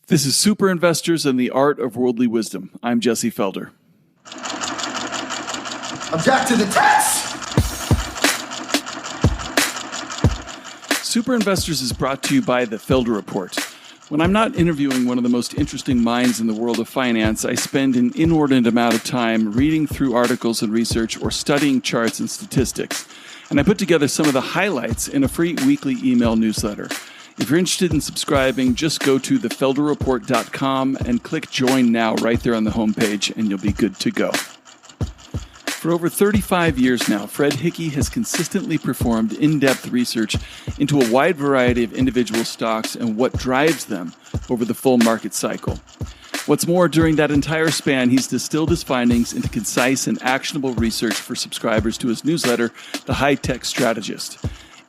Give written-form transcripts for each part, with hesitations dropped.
This is Super Investors and the Art of Worldly Wisdom. I'm Jesse Felder. Object to the test! Super Investors is brought to you by the Felder Report. When I'm not interviewing one of the most interesting minds in the world of finance, I spend an inordinate amount of time reading through articles and research or studying charts and statistics. And I put together some of the highlights in a free weekly email newsletter. If you're interested in subscribing, just go to thefelderreport.com and click Join Now right there on the homepage, and you'll be good to go. For over 35 years now, Fred Hickey has consistently performed in-depth research into a wide variety of individual stocks and what drives them over the full market cycle. What's more, during that entire span, he's distilled his findings into concise and actionable research for subscribers to his newsletter, The High-Tech Strategist.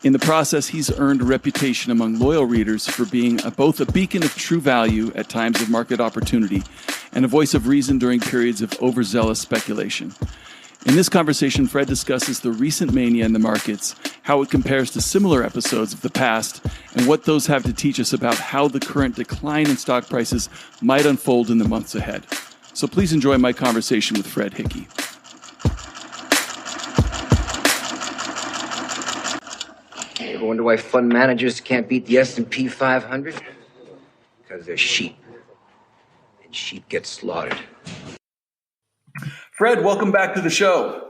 In the process, he's earned a reputation among loyal readers for being both a beacon of true value at times of market opportunity and a voice of reason during periods of overzealous speculation. In this conversation, Fred discusses the recent mania in the markets, how it compares to similar episodes of the past, and what those have to teach us about how the current decline in stock prices might unfold in the months ahead. So please enjoy my conversation with Fred Hickey. Ever wonder why fund managers can't beat the S&P 500? Because they're sheep. And sheep get slaughtered. Fred, welcome back to the show.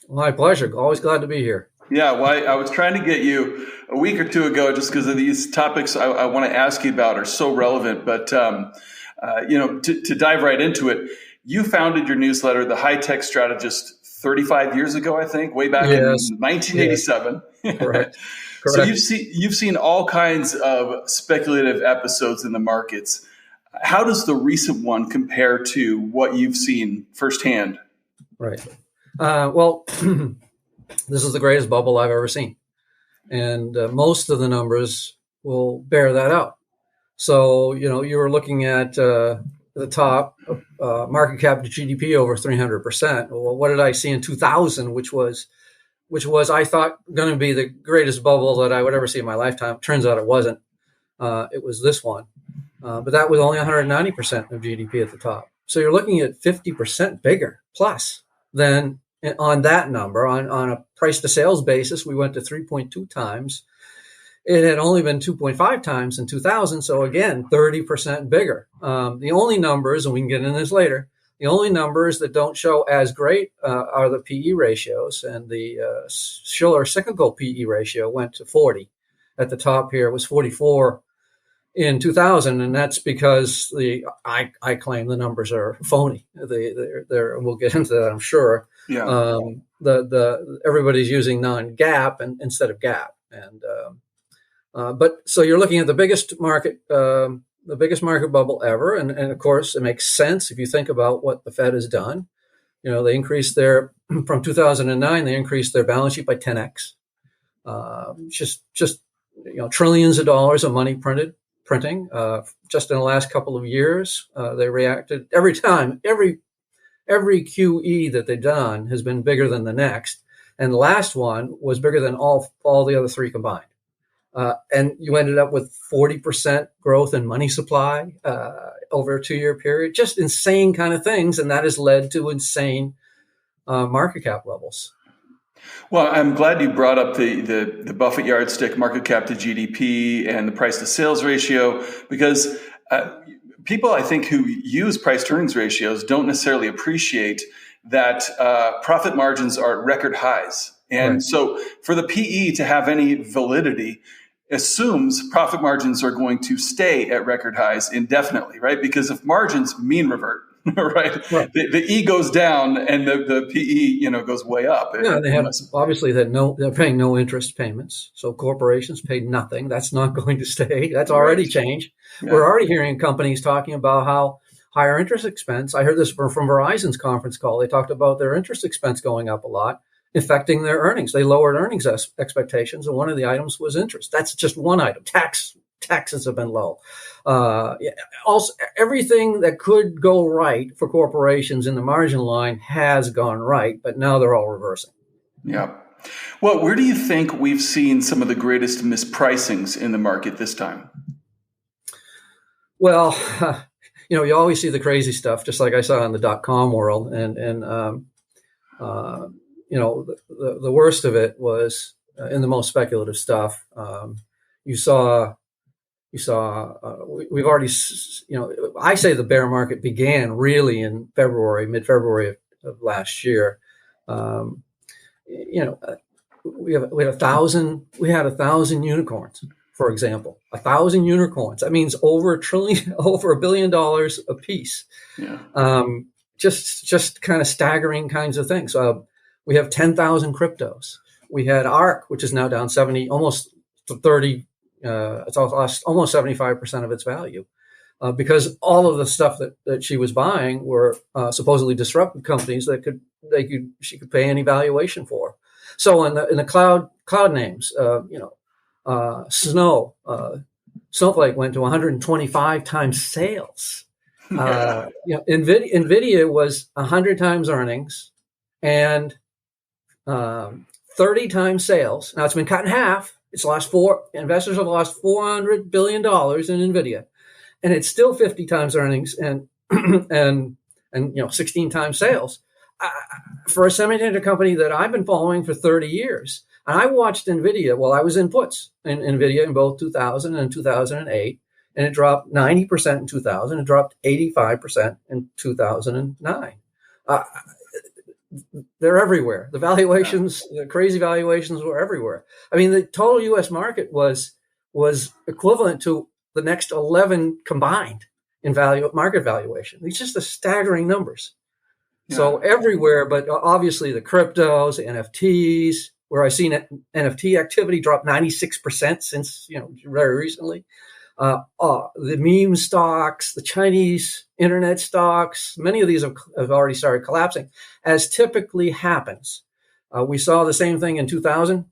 My pleasure. Always glad to be here. Yeah, well, I was trying to get you a week or two ago just because of these topics I want to ask you about are so relevant. But, to dive right into it, you founded your newsletter, The High-Tech Strategist, 35 years ago, I think, way back in 1987. Yes. Correct. So you've seen all kinds of speculative episodes in the markets. How does the recent one compare to what you've seen firsthand? Right. This is the greatest bubble I've ever seen. And most of the numbers will bear that out. So, you were looking at the top market cap to GDP over 300%. Well, what did I see in 2000, which was I thought going to be the greatest bubble that I would ever see in my lifetime. Turns out it wasn't. It was this one. But that was only 190% of GDP at the top. So you're looking at 50% bigger plus than on that number. On a price to sales basis, we went to 3.2 times. It had only been 2.5 times in 2000. So again, 30% bigger. The only numbers, and we can get into this later, the only numbers that don't show as great are the PE ratios. And the Shiller cyclical PE ratio went to 40. At the top here, it was 44 in 2000, and that's because I claim the numbers are phony. They're we'll get into that, I'm sure. Yeah. Everybody's using non-GAAP instead of GAAP, and but so you're looking at the biggest market bubble ever, and of course it makes sense if you think about what the Fed has done. They increased from 2009 they increased their balance sheet by 10x. Just trillions of dollars of money printing. Just in the last couple of years, they reacted every time. Every QE that they've done has been bigger than the next, and the last one was bigger than all the other three combined. And you ended up with 40% growth in money supply over a 2-year period. Just insane kind of things, and that has led to insane market cap levels. Well, I'm glad you brought up the Buffett yardstick, market cap to GDP, and the price to sales ratio, because people, I think, who use price to earnings ratios don't necessarily appreciate that profit margins are at record highs. And right. So for the PE to have any validity assumes profit margins are going to stay at record highs indefinitely, right? Because if margins mean revert, right? The E goes down and the PE, goes way up. Yeah, they have obviously they're paying no interest payments. So corporations pay nothing. That's not going to stay. That's already changed. Yeah. We're already hearing companies talking about how higher interest expense. I heard this from Verizon's conference call. They talked about their interest expense going up a lot, affecting their earnings. They lowered earnings expectations, and one of the items was interest. That's just one item. Taxes have been low. Also, everything that could go right for corporations in the margin line has gone right, but now they're all reversing. Yeah. Well, where do you think we've seen some of the greatest mispricings in the market this time? Well, you always see the crazy stuff, just like I saw in the .com world, and uh, the worst of it was in the most speculative stuff. You saw we've already, I say the bear market began really in mid-February of last year. Um, we had 1,000 unicorns, for example. 1,000 unicorns. That means over $1 billion a piece. Yeah. Just kind of staggering kinds of things. We have 10,000 cryptos. We had ARK, which is now down 70, almost to 30. It's lost almost 75% of its value. Because all of the stuff that she was buying were supposedly disruptive companies that she could pay any valuation for. So in the cloud names, Snowflake went to 125 times sales. Yeah. Nvidia was 100 times earnings and 30 times sales. Now it's been cut in half. Investors have lost $400 billion in Nvidia, and it's still 50 times earnings and 16 times sales. For a semiconductor company that I've been following for 30 years, and I watched Nvidia while I was in puts in Nvidia in both 2000 and 2008, and it dropped 90% in 2000, it dropped 85% in 2009. They're everywhere. The valuations, the crazy valuations were everywhere. I mean, the total U.S. market was equivalent to the next 11 combined in market valuation. These just the staggering numbers. Yeah. So everywhere, but obviously the cryptos, the NFTs, where I've seen NFT activity drop 96% since very recently. The meme stocks, the Chinese internet stocks, many of these have already started collapsing, as typically happens. We saw the same thing in 2000,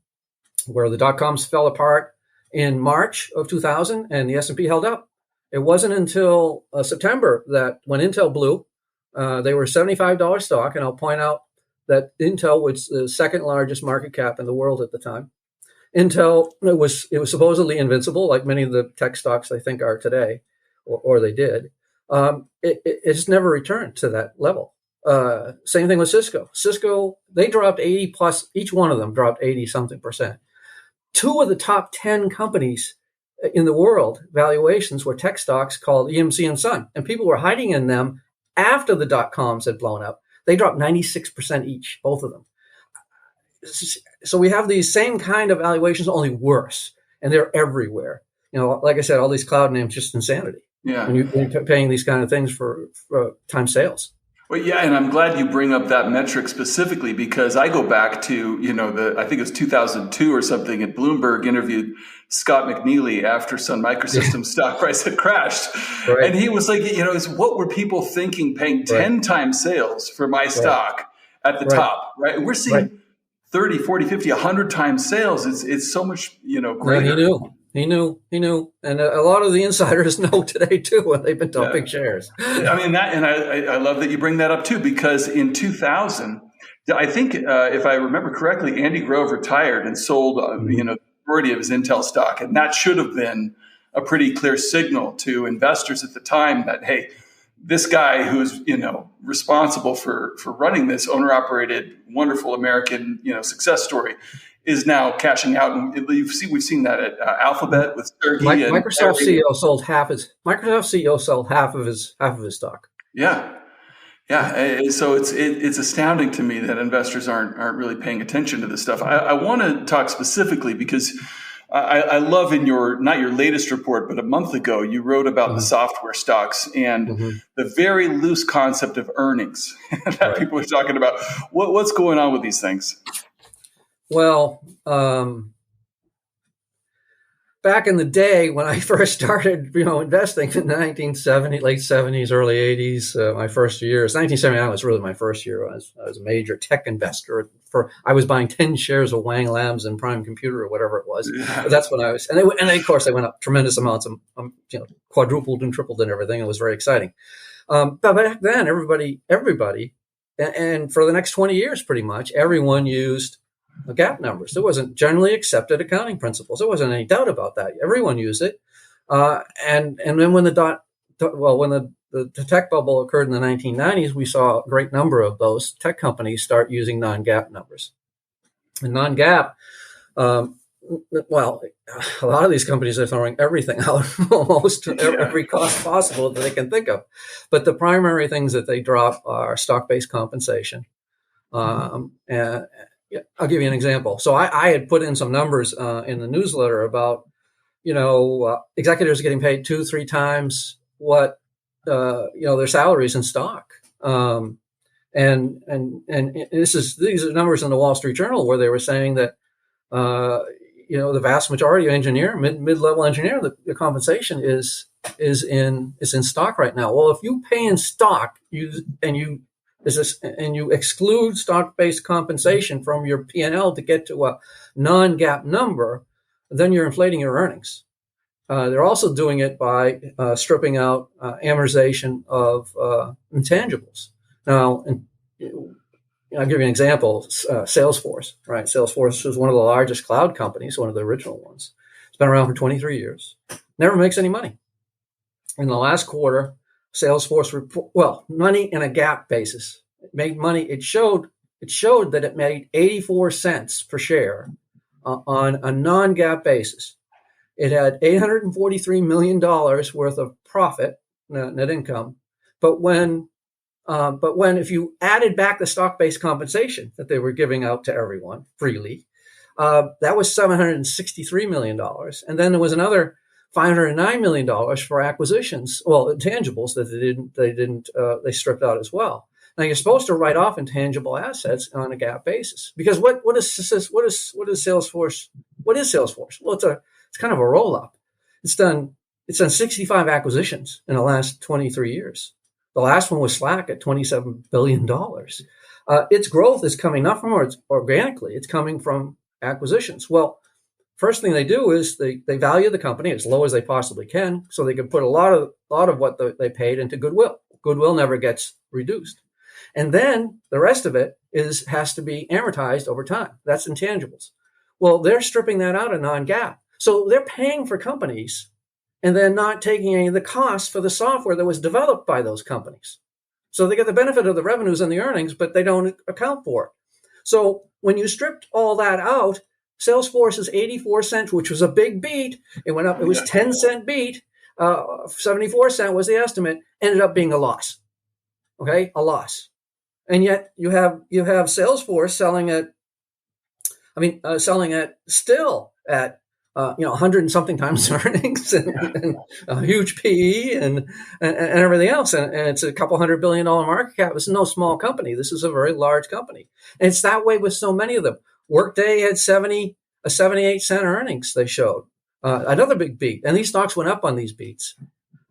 where the dot-coms fell apart in March of 2000, and the S&P held up. It wasn't until September that when Intel blew, they were $75 stock, and I'll point out that Intel was the second largest market cap in the world at the time. Intel, it was supposedly invincible, like many of the tech stocks I think are today, or they did. It's never returned to that level. Same thing with Cisco. Cisco, they dropped 80 plus, each one of them dropped 80 something percent. 2 of the top 10 companies in the world, valuations, were tech stocks called EMC and Sun, and people were hiding in them after the dot-coms had blown up. They dropped 96% each, both of them. So we have these same kind of valuations, only worse, and they're everywhere. Like I said, all these cloud names, just insanity. Yeah. When you're paying these kind of things for time sales. Well, yeah, and I'm glad you bring up that metric specifically, because I go back to, I think it was 2002 or something, and Bloomberg interviewed Scott McNealy after Sun Microsystems stock price had crashed. Right. And he was like, what were people thinking paying 10 times sales for my stock at the top, right? And we're seeing 30, 40, 50, 100 times sales. It's so much, greater. Yeah, he knew. And a lot of the insiders know today too, when they've been dumping shares. I mean, I love that you bring that up too, because in 2000, I think if I remember correctly, Andy Grove retired and sold, the majority of his Intel stock. And that should have been a pretty clear signal to investors at the time that, hey, this guy who's, responsible for running this owner-operated, wonderful American, success story is now cashing out. And we've seen that at Alphabet with Sergey. Microsoft CEO sold half of his stock. Yeah. So it's astounding to me that investors aren't really paying attention to this stuff. I want to talk specifically because I love in not your latest report, but a month ago, you wrote about the software stocks and the very loose concept of earnings that people are talking about. What's going on with these things? Well, back in the day when I first started, investing in the 1970s, late 70s, early 80s, my first years, 1979 was really my first year. I was a major tech investor. I was buying 10 shares of Wang Labs and Prime Computer or whatever it was. Yeah. But that's when I was, and of course they went up tremendous amounts, quadrupled and tripled and everything. It was very exciting. But back then, everybody, and for the next 20 years, pretty much everyone used GAAP numbers. There wasn't generally accepted accounting principles. There wasn't any doubt about that. Everyone used it. And then when the when the tech bubble occurred in the 1990s, we saw a great number of those tech companies start using non-GAAP numbers. And non-GAAP, well, a lot of these companies are throwing everything out, almost every cost possible that they can think of. But the primary things that they drop are stock-based compensation. And I'll give you an example. So I had put in some numbers in the newsletter about, executives getting paid 2-3 times what their salaries in stock. And these are numbers in the Wall Street Journal where they were saying that the vast majority of mid-level engineer, the compensation is in stock right now. Well, if you pay in stock, you exclude stock-based compensation from your P&L to get to a non-GAAP number, then you're inflating your earnings. They're also doing it by stripping out amortization of intangibles. Now, I'll give you an example. Salesforce, right? Salesforce is one of the largest cloud companies, one of the original ones. It's been around for 23 years. Never makes any money. In the last quarter, Salesforce money in a GAAP basis. It made money. It showed that it made 84 cents per share on a non-GAAP basis. It had $843 million worth of profit, net income. But when if you added back the stock-based compensation that they were giving out to everyone freely, that was $763 million. And then there was another $509 million for acquisitions, intangibles that they stripped out as well. Now you're supposed to write off intangible assets on a GAAP basis because what is Salesforce? What is Salesforce? Well, it's kind of a roll-up. It's done 65 acquisitions in the last 23 years. The last one was Slack at $27 billion. Its growth is coming not from organically, it's coming from acquisitions. Well, first thing they do is they value the company as low as they possibly can, so they can put a lot of what they paid into goodwill. Goodwill never gets reduced. And then the rest of it has to be amortized over time. That's intangibles. Well, they're stripping that out of non-GAAP. So they're paying for companies and then not taking any of the costs for the software that was developed by those companies. So they get the benefit of the revenues and the earnings, but they don't account for it. So when you stripped all that out, Salesforce's 84 cents, which was a big beat, it went up, it was 10-cent beat, 74 cent was the estimate, ended up being a loss. Okay, a loss. And yet you have Salesforce selling at still at 100 and something times earnings and a huge PE and everything else. And it's a couple $100 billion market cap. This is no small company. This is a very large company. And it's that way with so many of them. Workday had 78 cent earnings they showed. Another big beat. And these stocks went up on these beats.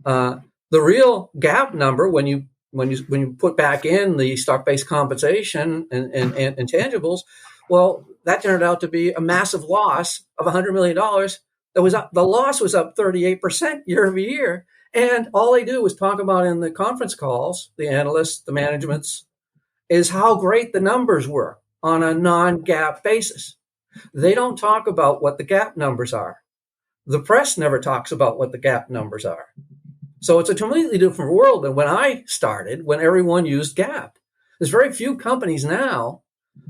The real GAAP number, when you put back in the stock-based compensation and intangibles, well, that turned out to be a massive loss of $100 million. The loss was up 38% year over year. And all they do is talk about in the conference calls, the analysts, the managements, is how great the numbers were on a non-GAAP basis. They don't talk about what the GAAP numbers are. The press never talks about what the GAAP numbers are. So it's a completely different world than when I started, when everyone used GAAP. There's very few companies now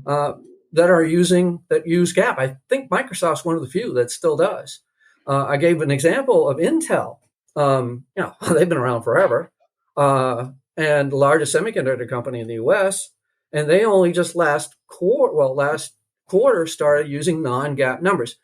that use GAAP. I think Microsoft's one of the few that still does. I gave an example of Intel. They've been around forever, and the largest semiconductor company in the U.S. And they only just last quarter started using non-GAAP numbers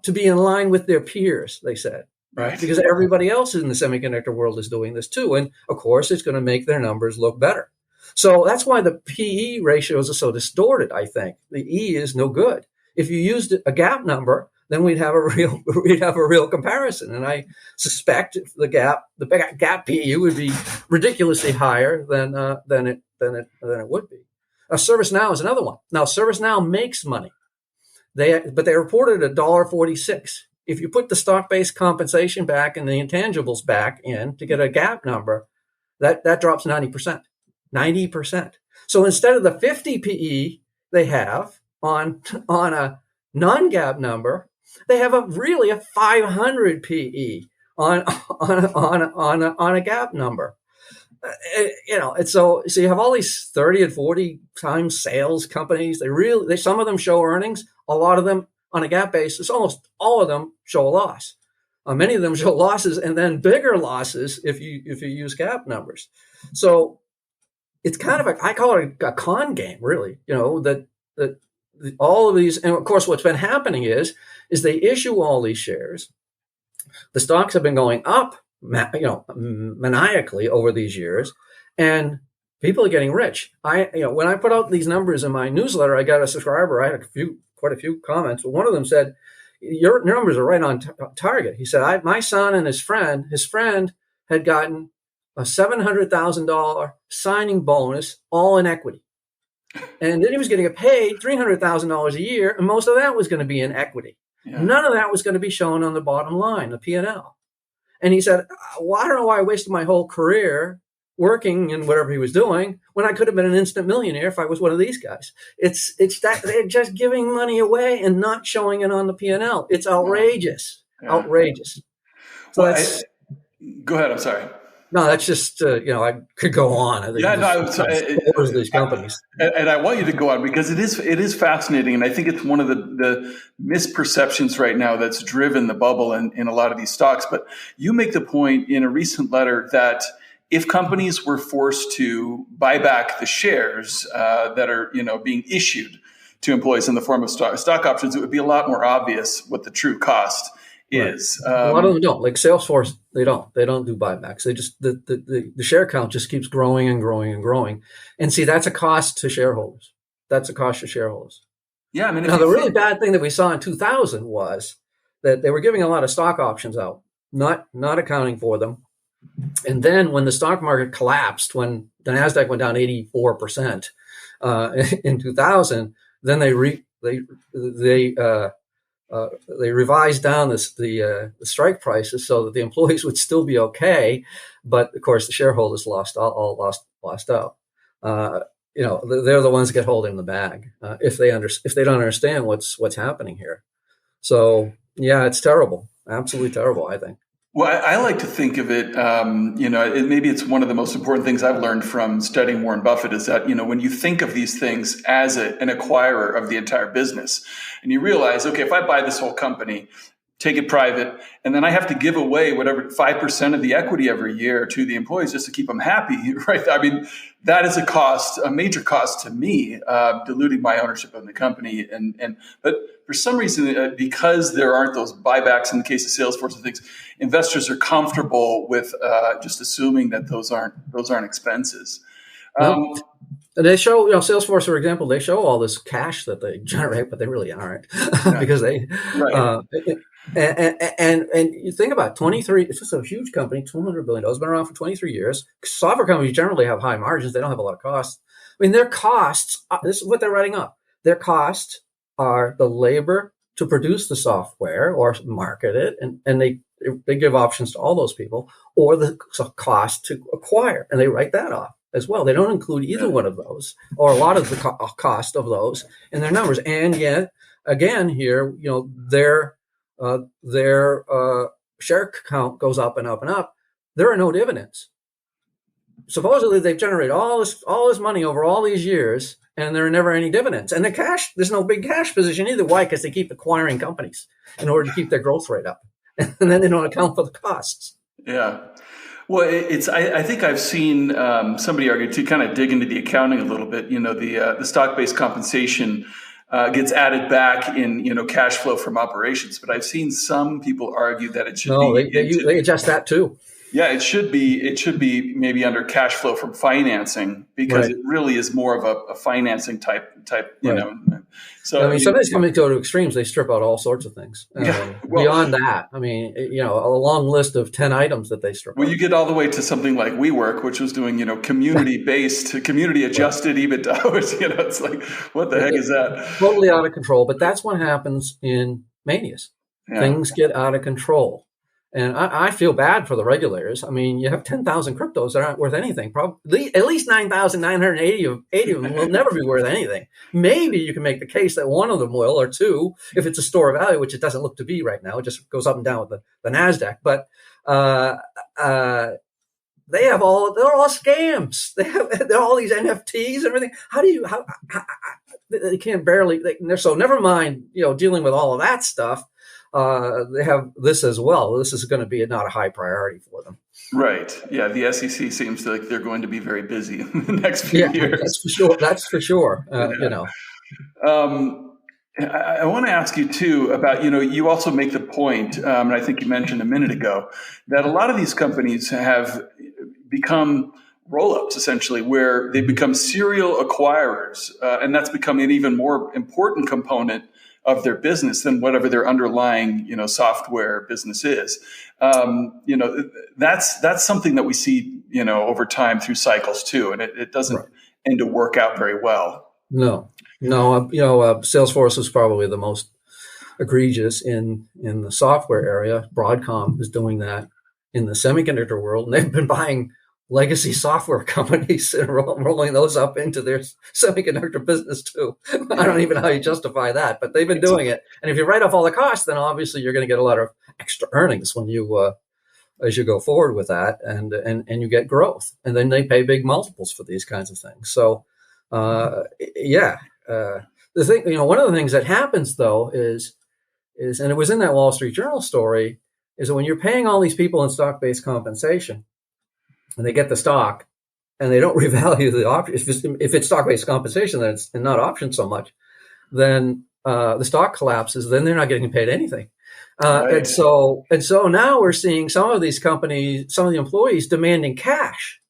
to be in line with their peers. They said. Right. Because everybody else in the semiconductor world is doing this too. And of course, it's going to make their numbers look better. So that's why the PE ratios are so distorted, I think. The E is no good. If you used a GAAP number, then we'd have a real comparison. And I suspect the GAAP PE would be ridiculously higher than it would be. ServiceNow is another one. Now, ServiceNow makes money. But they reported $1.46. If you put the stock-based compensation back and the intangibles back in to get a GAAP number, that drops 90%. 90%. So instead of the 50 PE they have on a non-GAAP number, they have a 500 PE on on a gap number. And so you have all these 30 and 40 times sales companies. Some of them show earnings. A lot of them on a gap basis, almost all of them show a loss. Many of them show losses and then bigger losses if you use gap numbers. So it's kind of I call it a con game, really. That all of these, and of course, what's been happening is they issue all these shares. The stocks have been going up, maniacally over these years, and people are getting rich. When I put out these numbers in my newsletter, I got a subscriber. I had quite a few comments, but one of them said, "Your numbers are right on target." He said, "My son and his friend had gotten a $700,000 signing bonus, all in equity, and then he was going to get paid $300,000 a year, and most of that was going to be in equity. Yeah. None of that was going to be shown on the bottom line, the P&L." And he said, "Well, I don't know why I wasted my whole career working in whatever he was doing when I could have been an instant millionaire if I was one of these guys." It's that they're just giving money away and not showing it on the P&L. It's outrageous, outrageous. So go ahead. I'm sorry. No, that's just, I could go on. I think these companies. And I want you to go on because it is fascinating. And I think it's one of the misperceptions right now that's driven the bubble in a lot of these stocks. But you make the point in a recent letter that if companies were forced to buy back the shares that are, being issued to employees in the form of stock options, it would be a lot more obvious what the true cost is. A lot of them don't. Like Salesforce, they don't do buybacks. They just the share count just keeps growing and growing and growing. And see, that's a cost to shareholders. That's a cost to shareholders. Yeah, I mean, now the really bad thing that we saw in 2000 was that they were giving a lot of stock options out, not accounting for them. And then when the stock market collapsed, when the Nasdaq went down 84% in 2000, then they revised down the strike prices so that the employees would still be okay, but of course the shareholders lost out. They're the ones that get holding the bag if they don't understand what's happening here. So yeah, it's terrible, absolutely terrible, I think. Well, I like to think of it, maybe it's one of the most important things I've learned from studying Warren Buffett is that, when you think of these things as an acquirer of the entire business and you realize, okay, if I buy this whole company, take it private, and then I have to give away whatever 5% of the equity every year to the employees just to keep them happy, right? I mean, that is a major cost to me, diluting my ownership of the company. But for some reason, because there aren't those buybacks in the case of Salesforce and things, investors are comfortable with just assuming that those aren't expenses. They show, Salesforce, for example, they show all this cash that they generate, but they really aren't because they. Right. And you think about 23, it's just a huge company, $200 billion, it's been around for 23 years. Software companies generally have high margins. They don't have a lot of costs. I mean, their costs, this is what they're writing up. Their costs are the labor to produce the software or market it. And they give options to all those people, or the cost to acquire. And they write that off as well. They don't include either one of those or a lot of the cost of those in their numbers. And yet, again, here, their share count goes up and up and up. There are no dividends. Supposedly, they've generated all this money over all these years, and there are never any dividends. And there's no big cash position either. Why? Because they keep acquiring companies in order to keep their growth rate up, and then they don't account for the costs. Yeah. Well, I think I've seen somebody argue to kind of dig into the accounting a little bit. The stock-based compensation gets added back in cash flow from operations, but I've seen some people argue that it should they adjust that too. Yeah, it should be maybe under cash flow from financing because It really is more of a financing type. Right. So I mean, some of these companies go to extremes. They strip out all sorts of things. Beyond that, I mean, a long list of 10 items that they strip. Well, you get all the way to something like WeWork, which was doing community-based, community-adjusted EBITDA. It's like, what the heck is that? Totally out of control. But that's what happens in manias. Yeah. Things get out of control. And I feel bad for the regulators. I mean, you have 10,000 cryptos that aren't worth anything. Probably at least 9,980 of them will never be worth anything. Maybe you can make the case that one of them will, or two, if it's a store of value, which it doesn't look to be right now. It just goes up and down with the NASDAQ. But uh, uh, they're all scams. They're all these NFTs and everything. How they can't barely, they're so never mind, dealing with all of that stuff. They have this as well. This is going to be not a high priority for them. Right. Yeah. The SEC seems like they're going to be very busy in the next few years. That's for sure. I want to ask you too about, you also make the point, and I think you mentioned a minute ago, that a lot of these companies have become roll-ups essentially, where they become serial acquirers, and that's become an even more important component of their business than whatever their underlying, software business is. That's something that we see, over time through cycles too, and it doesn't end to work out very well. No. Salesforce is probably the most egregious in the software area. Broadcom is doing that in the semiconductor world, and they've been buying legacy software companies and rolling those up into their semiconductor business too. I don't even know how you justify that, but they've been doing it. And if you write off all the costs, then obviously you're going to get a lot of extra earnings when you as you go forward with that, and you get growth, and then they pay big multiples for these kinds of things. So, the thing, one of the things that happens though is, and it was in that Wall Street Journal story, is that when you're paying all these people in stock-based compensation, and they get the stock, and they don't revalue the option. If it's stock-based compensation, then it's not options so much. Then the stock collapses. Then they're not getting paid anything. Right. And so now we're seeing some of these companies, some of the employees demanding cash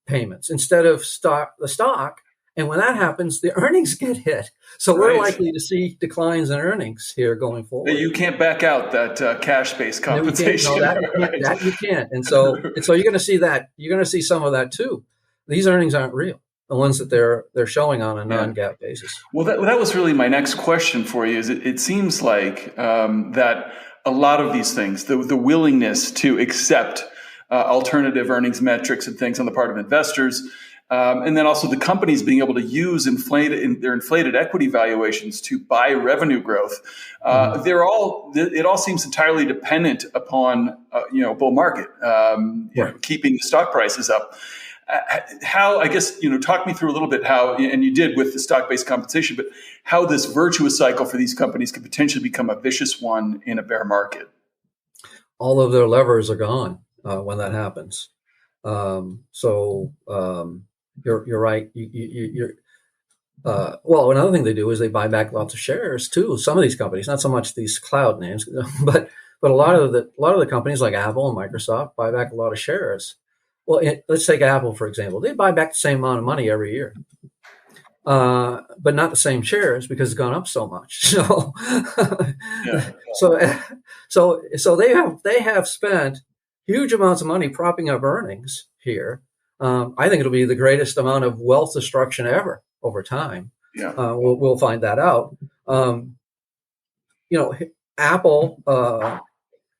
payments instead of the stock. And when that happens, the earnings get hit. So we're likely to see declines in earnings here going forward. You can't back out that cash-based compensation. That you can't. And so you're going to see that. You're going to see some of that too. These earnings aren't real. The ones that they're showing on a non-GAAP basis. Well, that was really my next question for you. Is it seems like that a lot of these things, the willingness to accept alternative earnings metrics and things on the part of investors. And then also the companies being able to use their inflated equity valuations to buy revenue growth. It all seems entirely dependent upon bull market, keeping the stock prices up. How, I guess, talk me through a little bit how, and you did with the stock-based compensation, but how this virtuous cycle for these companies could potentially become a vicious one in a bear market. All of their levers are gone when that happens. You're right. Well, another thing they do is they buy back lots of shares too. Some of these companies, not so much these cloud names, but a lot of the companies like Apple and Microsoft buy back a lot of shares. Well, let's take Apple for example. They buy back the same amount of money every year, but not the same shares because it's gone up so much. So they have spent huge amounts of money propping up earnings here. I think it'll be the greatest amount of wealth destruction ever over time. Yeah. We'll find that out. Apple,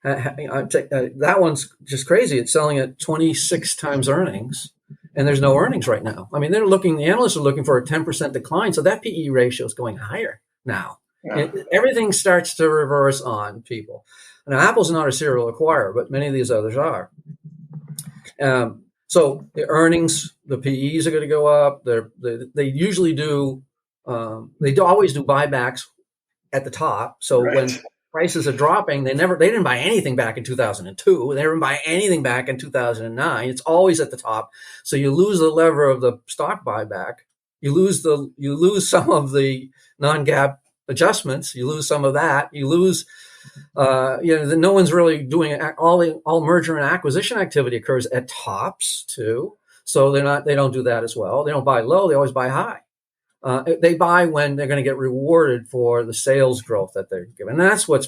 that one's just crazy. It's selling at 26 times earnings, and there's no earnings right now. I mean, the analysts are looking for a 10% decline, so that PE ratio is going higher now. Yeah. Everything starts to reverse on people. Now, Apple's not a serial acquirer, but many of these others are. So the earnings, the PEs are going to go up. They usually do. They always do buybacks at the top. So when prices are dropping, they didn't buy anything back in 2002. They didn't buy anything back in 2009. It's always at the top. So you lose the lever of the stock buyback. You lose some of the non-GAAP adjustments. You lose some of that. You lose. No one's really doing all merger and acquisition activity occurs at tops too. So they don't do that as well. They don't buy low. They always buy high. They buy when they're going to get rewarded for the sales growth that they're given. And that's what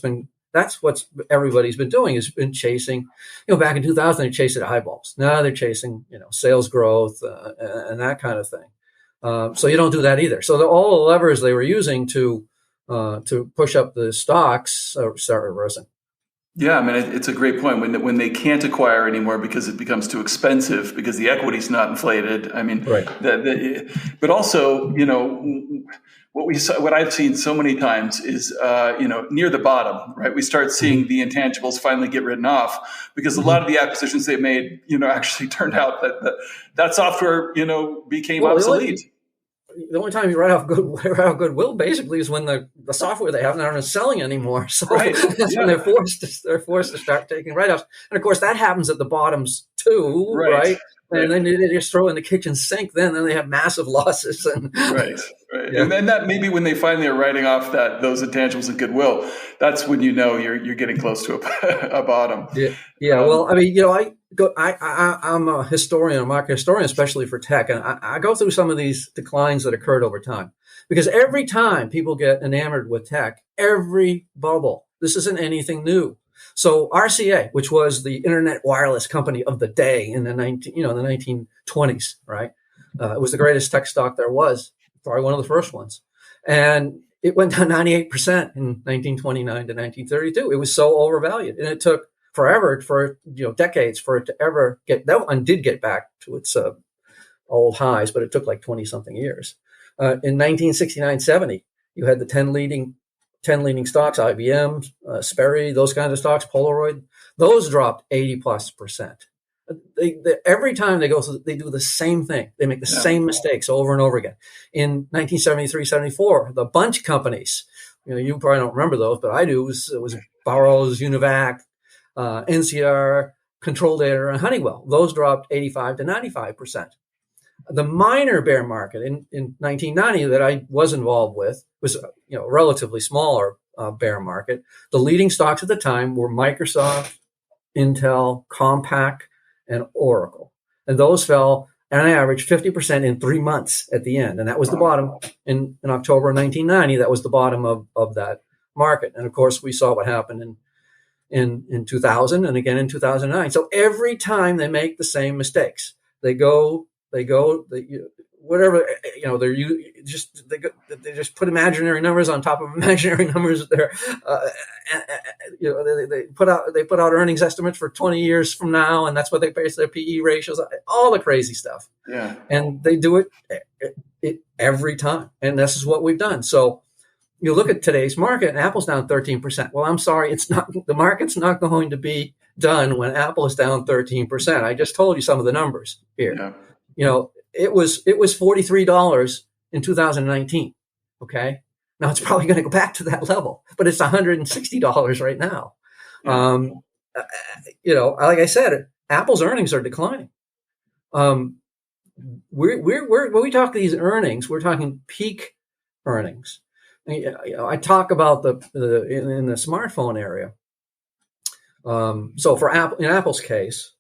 everybody's been doing is been chasing, back in 2000, they chased at eyeballs. Now they're chasing, sales growth and that kind of thing. So you don't do that either. So all the levers they were using to push up the stocks start reversing. Yeah, I mean, it's a great point when they can't acquire anymore because it becomes too expensive because the equity's not inflated. I mean, Right. but also, what I've seen so many times is, near the bottom, right? We start seeing the intangibles finally get written off because a lot of the acquisitions they made, actually turned out that software, became Well, obsolete. the only time you write off goodwill basically is when the software they have aren't selling anymore. So Right. that's when they're forced to start taking write-offs. And of course that happens at the bottoms too, Right. right? And then they just throw in the kitchen sink. Then they have massive losses. And Right. yeah. And then that maybe when they finally are writing off those intangibles and goodwill, that's when you're getting close to a bottom. Yeah. Well, I mean, I'm a historian, a market historian, especially for tech, and I go through some of these declines that occurred over time because every time people get enamored with tech, every bubble. This isn't anything new. So RCA, which was the internet wireless company of the day in the 1920s, right? It was the greatest tech stock there was, probably one of the first ones, and it went down 98% in 1929 to 1932. It was so overvalued, and it took forever for decades for it to ever get that one did get back to its old highs, but it took like 20 something years. In 1969-70, you had the 10 leading stocks, IBM, Sperry, those kinds of stocks, Polaroid, those dropped 80+%. Every time they go through, they do the same thing. They make the same mistakes over and over again. In 1973-74, the bunch companies, you probably don't remember those, but I do. It was Burroughs, Univac, NCR, Control Data, and Honeywell. Those dropped 85 to 95%. The minor bear market in 1990 that I was involved with was a relatively smaller bear market. The leading stocks at the time were Microsoft, Intel, Compaq, and Oracle. And those fell on average 50% in 3 months at the end. And that was the bottom in October of 1990. That was the bottom of that market. And of course, we saw what happened in 2000 and again in 2009. So every time they make the same mistakes, they just put imaginary numbers on top of imaginary numbers. They put out earnings estimates for 20 years from now, and that's what they base their PE ratios on, all the crazy stuff. Yeah, and they do it every time, and this is what we've done. So you look at today's market, and Apple's down 13%. Well, I'm sorry, it's not. The market's not going to be done when Apple is down 13%. I just told you some of the numbers here. Yeah. It was $43 in 2019. Okay, now it's probably going to go back to that level, but it's $160 right now. Like I said, Apple's earnings are declining. When we talk these earnings, we're talking peak earnings. I talk about in the smartphone area. So for Apple, in Apple's case,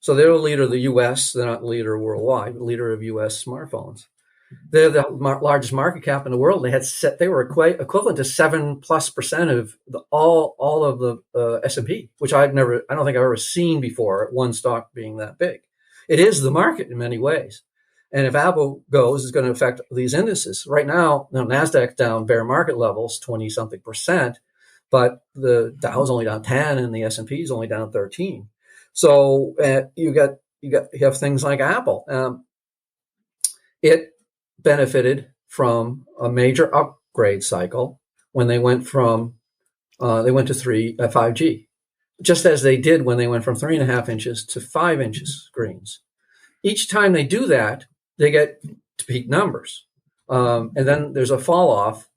so they're the leader of the U.S. They're not the leader worldwide, the leader of U.S. smartphones. They're the largest market cap in the world. They were equivalent to 7+% of all of the S&P, which I don't think I've ever seen before. One stock being that big, it is the market in many ways. And if Apple goes, it's going to affect these indices. Right now, Nasdaq down bear market levels 20-something%, but the Dow's only down 10 and the S&P is only down 13. So you have things like Apple. It benefited from a major upgrade cycle when they went to 5G, just as they did when they went from 3.5 inches to 5 inches screens. Each time they do that, they get to peak numbers, and then there's a fall off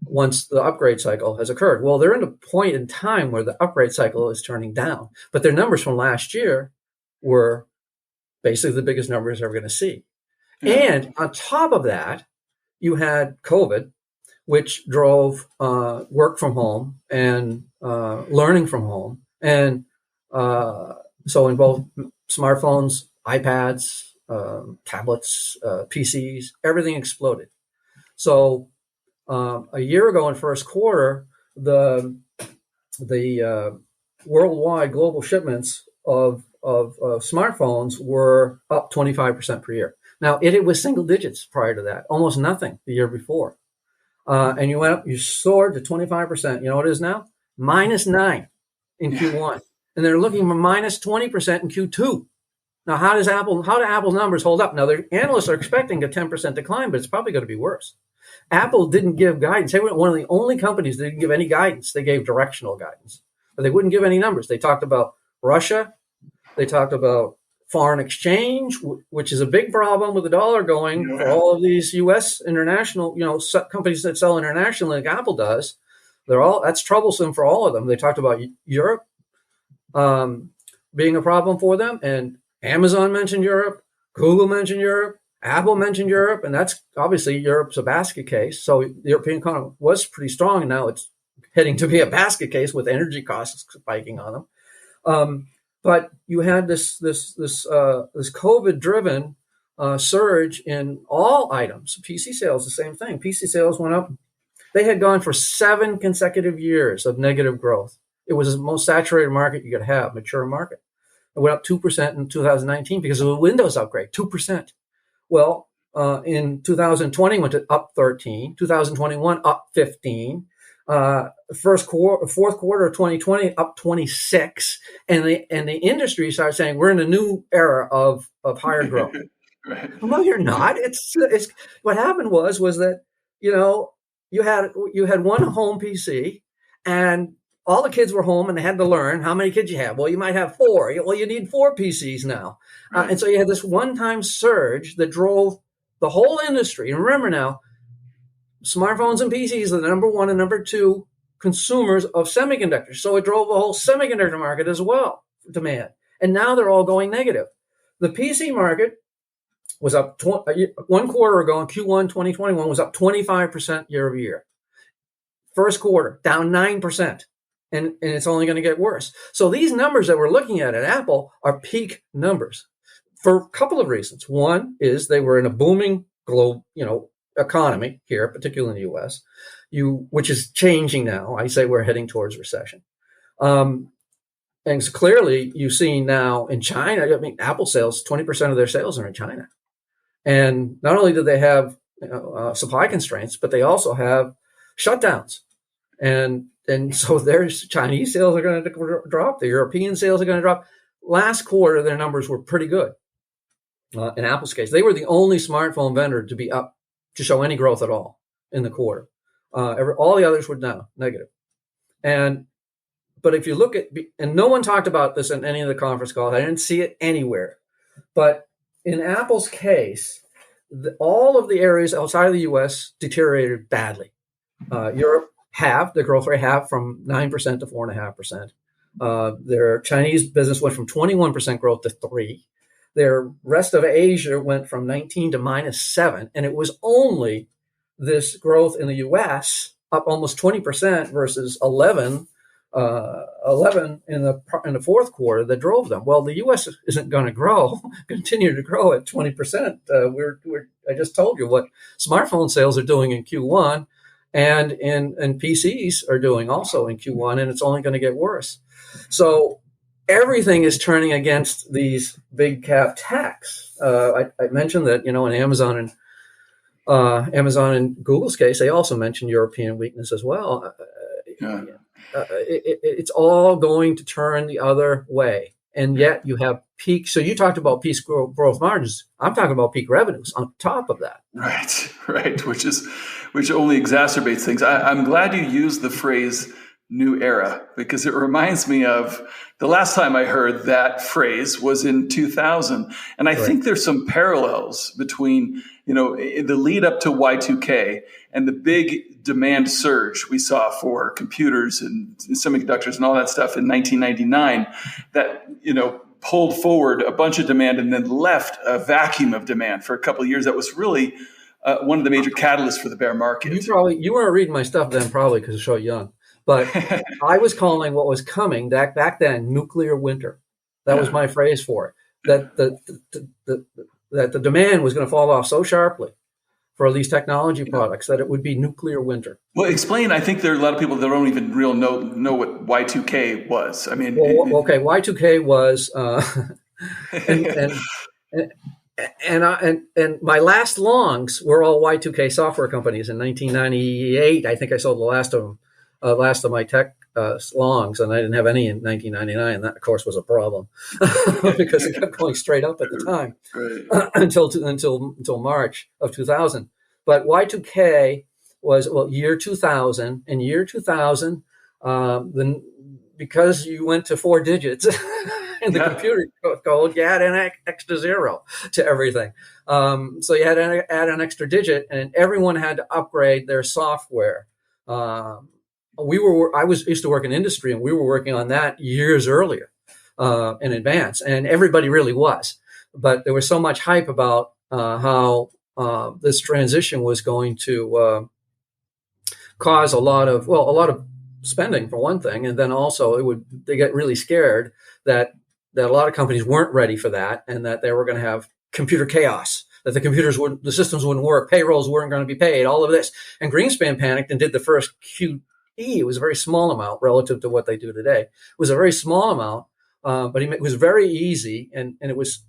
once the upgrade cycle has occurred. Well, they're in a point in time where the upgrade cycle is turning down, but their numbers from last year were basically the biggest numbers they're going to see. Yeah. And on top of that, you had COVID, which drove work from home and learning from home. And so in both smartphones, iPads, tablets, PCs, everything exploded. So a year ago in first quarter, the worldwide global shipments of smartphones were up 25% per year. Now it was single digits prior to that, almost nothing the year before, and you soared to 25%. You know what it is now? -9. in Q1, and they're looking for minus 20% in Q2. Now, how do Apple's numbers hold up? Now, the analysts are expecting a 10% decline, but it's probably going to be worse. Apple didn't give guidance. They were one of the only companies that didn't give any guidance. They gave directional guidance, but they wouldn't give any numbers. They talked about Russia. They talked about foreign exchange, which is a big problem with the dollar going for all of these U.S. international, companies that sell internationally like Apple does. That's troublesome for all of them. They talked about Europe being a problem for them, and Amazon mentioned Europe, Google mentioned Europe, Apple mentioned Europe, and that's obviously Europe's a basket case. So the European economy was pretty strong, and now it's heading to be a basket case with energy costs spiking on them. But you had this COVID-driven surge in all items. PC sales, the same thing. PC sales went up. They had gone for 7 consecutive years of negative growth. It was the most saturated market you could have, mature market. It went up 2% in 2019 because of a Windows upgrade, 2%. Well, in 2020 went to up 13, 2021 up 15, fourth quarter of 2020 up 26, and the industry started saying we're in a new era of higher growth. Right. Well, you're not. It's what happened was that you had one home PC, and all the kids were home and they had to learn. How many kids you have? Well, you might have 4. Well, you need 4 PCs now. Right. And so you had this one-time surge that drove the whole industry. And remember now, smartphones and PCs are the number 1 and number 2 consumers of semiconductors. So it drove the whole semiconductor market as well, demand. And now they're all going negative. The PC market was up 1 quarter ago in Q1 2021 was up 25% year over year. First quarter, down 9%. And it's only going to get worse. So these numbers that we're looking at Apple are peak numbers for a couple of reasons. One is they were in a booming global, economy here, particularly in the U.S., which is changing now. I say we're heading towards recession. And clearly you see now in China, Apple sales, 20% of their sales are in China. And not only do they have supply constraints, but they also have shutdowns. And so their Chinese sales are going to drop. The European sales are going to drop. Last quarter, their numbers were pretty good. In Apple's case, they were the only smartphone vendor to be up, to show any growth at all in the quarter. All the others were down, negative. But if you look at, and no one talked about this in any of the conference calls, I didn't see it anywhere. But in Apple's case, all of the areas outside of the U.S. deteriorated badly. Europe the growth rate from 9% to 4.5%. Their Chinese business went from 21% growth to 3%. Their rest of Asia went from 19 to -7%. And it was only this growth in the U.S. up almost 20% versus 11 in the fourth quarter that drove them. Well, the U.S. isn't going to continue to grow at 20%. I just told you what smartphone sales are doing in Q1. And PCs are doing also in Q1, and it's only going to get worse. So everything is turning against these big cap techs. I mentioned that, in Amazon and Google's case, they also mentioned European weakness as well. It's all going to turn the other way. And yet you have peak. So you talked about peak growth margins. I'm talking about peak revenues on top of that. Right. Which only exacerbates things. I'm glad you used the phrase new era, because it reminds me of the last time I heard that phrase was in 2000. And I think there's some parallels between, the lead up to Y2K and the big demand surge we saw for computers and semiconductors and all that stuff in 1999 that, pulled forward a bunch of demand and then left a vacuum of demand for a couple of years. That was really one of the major catalysts for the bear market. You weren't reading my stuff then, probably because you're so young. But I was calling what was coming back then nuclear winter. That was my phrase for it. That the demand was going to fall off so sharply for these technology products that it would be nuclear winter. Well, explain. I think there are a lot of people that don't even really know what Y2K was. I mean, okay, Y2K was, and my last longs were all Y2K software companies in 1998. I think I sold the last of them, last of my tech longs, and I didn't have any in 1999. And that, of course, was a problem because it kept going straight up at the time until March of 2000. But Y2K was year 2000. In year 2000, because you went to 4 digits in the computer code, you had an extra zero to everything. So you had to add an extra digit, and everyone had to upgrade their software. I used to work in industry, and we were working on that years earlier in advance, and everybody really was. But there was so much hype about how this transition was going to cause a lot of spending for one thing, and then also they get really scared that a lot of companies weren't ready for that, and that they were going to have computer chaos, that the systems wouldn't work, payrolls weren't going to be paid, all of this. And Greenspan panicked and did the first QE. It was a very small amount relative to what they do today. It was a very small amount, but it was very easy, and it was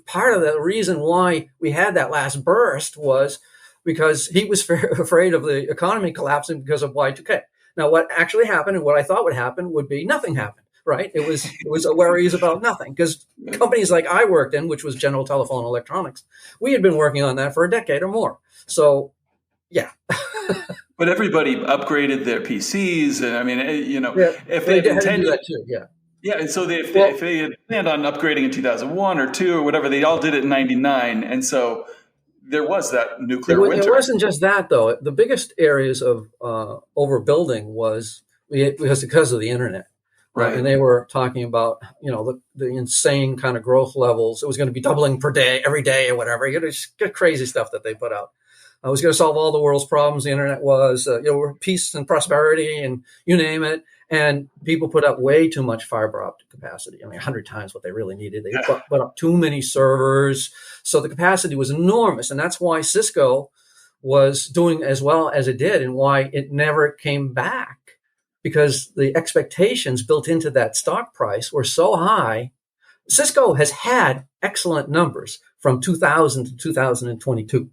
part of the reason why we had that last burst was because he was afraid of the economy collapsing because of Y2K. Now, what actually happened and what I thought would happen would be nothing happened, right? It was a worries about nothing, because companies like I worked in, which was General Telephone Electronics, we had been working on that for a decade or more. So, yeah. But everybody upgraded their PCs, and I mean, if they they had to do intended that too, yeah. Yeah, and so if they had planned on upgrading in 2001 or 2 or whatever, they all did it in 99, and so there was that nuclear winter. It wasn't just that, though. The biggest areas of overbuilding was because of the internet. Right. And they were talking about, the insane kind of growth levels. It was going to be doubling per day, every day or whatever. Just crazy stuff that they put out. It was going to solve all the world's problems. The internet was, peace and prosperity and you name it. And people put up way too much fiber optic capacity. I mean, 100 times what they really needed. They put up too many servers. So the capacity was enormous. And that's why Cisco was doing as well as it did, and why it never came back, because the expectations built into that stock price were so high. Cisco has had excellent numbers from 2000 to 2022.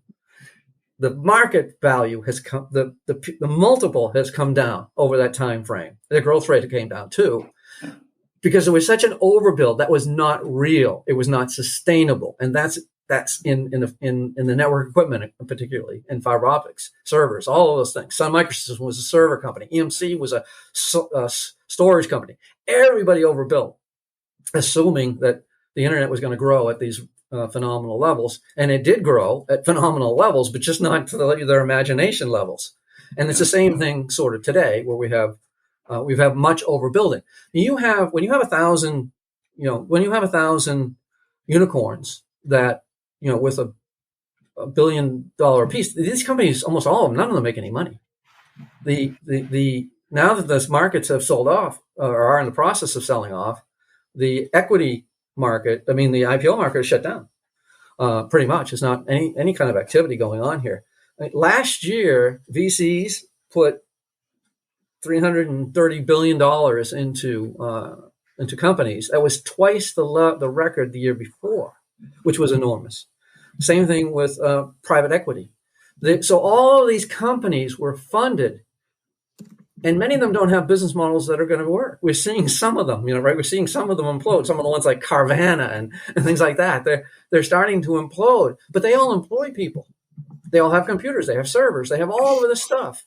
The market value has come, the multiple has come down over that time frame. The growth rate came down too, because it was such an overbuild that was not real. It was not sustainable, and that's in the network equipment, particularly in fiber optics, servers, all of those things. Sun Microsystems was a server company. EMC was a storage company. Everybody overbuilt, assuming that the internet was going to grow at these phenomenal levels, and it did grow at phenomenal levels, but just not to their imagination levels. And it's the same thing sort of today, where we have much overbuilding. When you have 1,000, when you have 1,000 unicorns that with a $1 billion piece, these companies, almost all of them, none of them make any money. The now that those markets have sold off or are in the process of selling off, the equity market, the IPO market is shut down. Pretty much, there's not any kind of activity going on here. Last year, VCs put $330 billion into companies. That was twice the record the year before, which was enormous. Same thing with private equity. So all of these companies were funded, and many of them don't have business models that are going to work. We're seeing some of them, right? We're seeing some of them implode. Some of the ones like Carvana and things like that. They're starting to implode, but they all employ people. They all have computers. They have servers. They have all of this stuff.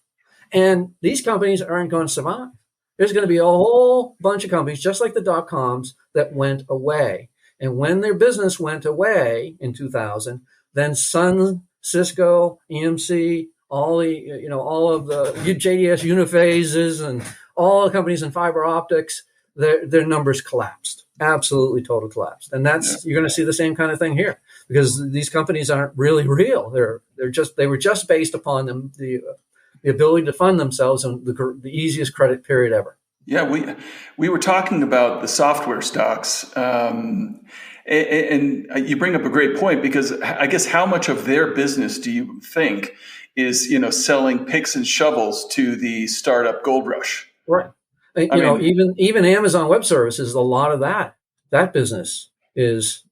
And these companies aren't going to survive. There's going to be a whole bunch of companies, just like the dot-coms, that went away. And when their business went away in 2000, then Sun, Cisco, EMC, all of the JDS Uniphases and all the companies in fiber optics, their numbers collapsed. Absolutely total collapsed. And you're going to see the same kind of thing here, because these companies aren't really real. They were just based upon the ability to fund themselves in the easiest credit period ever. Yeah, we were talking about the software stocks, and you bring up a great point, because I guess how much of their business do you think is selling picks and shovels to the startup gold rush? Right. Even Amazon Web Services, a lot of that business is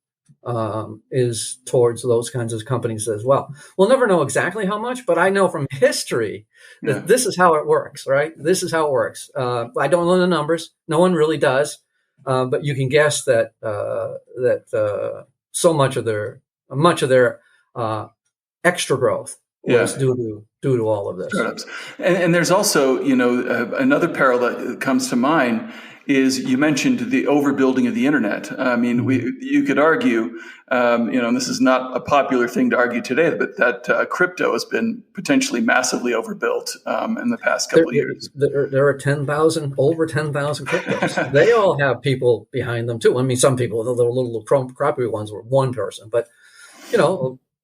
is towards those kinds of companies as well. We'll never know exactly how much, but I know from history that this is how it works, right? This is how it works. I don't know the numbers. No one really does. But you can guess that so much of their extra growth was due to all of this. Startups. And there's also, another parallel that comes to mind is you mentioned the overbuilding of the internet. I mean, you could argue, and this is not a popular thing to argue today, but that crypto has been potentially massively overbuilt in the past couple of years. There are over 10,000 cryptos. They all have people behind them too. I mean, some people, the little crappy ones were one person, but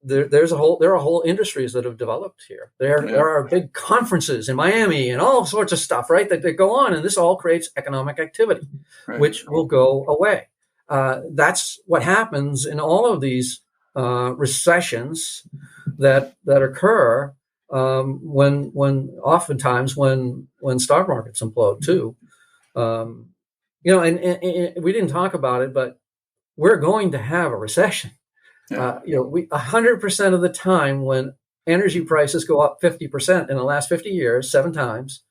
there are whole industries that have developed here. There are big conferences in Miami and all sorts of stuff, right, that go on, and this all creates economic activity, which will go away. That's what happens in all of these recessions that occur when oftentimes when stock markets implode too. And we didn't talk about it, but we're going to have a recession. 100% of the time when energy prices go up 50% in the last 50 years, 7 times,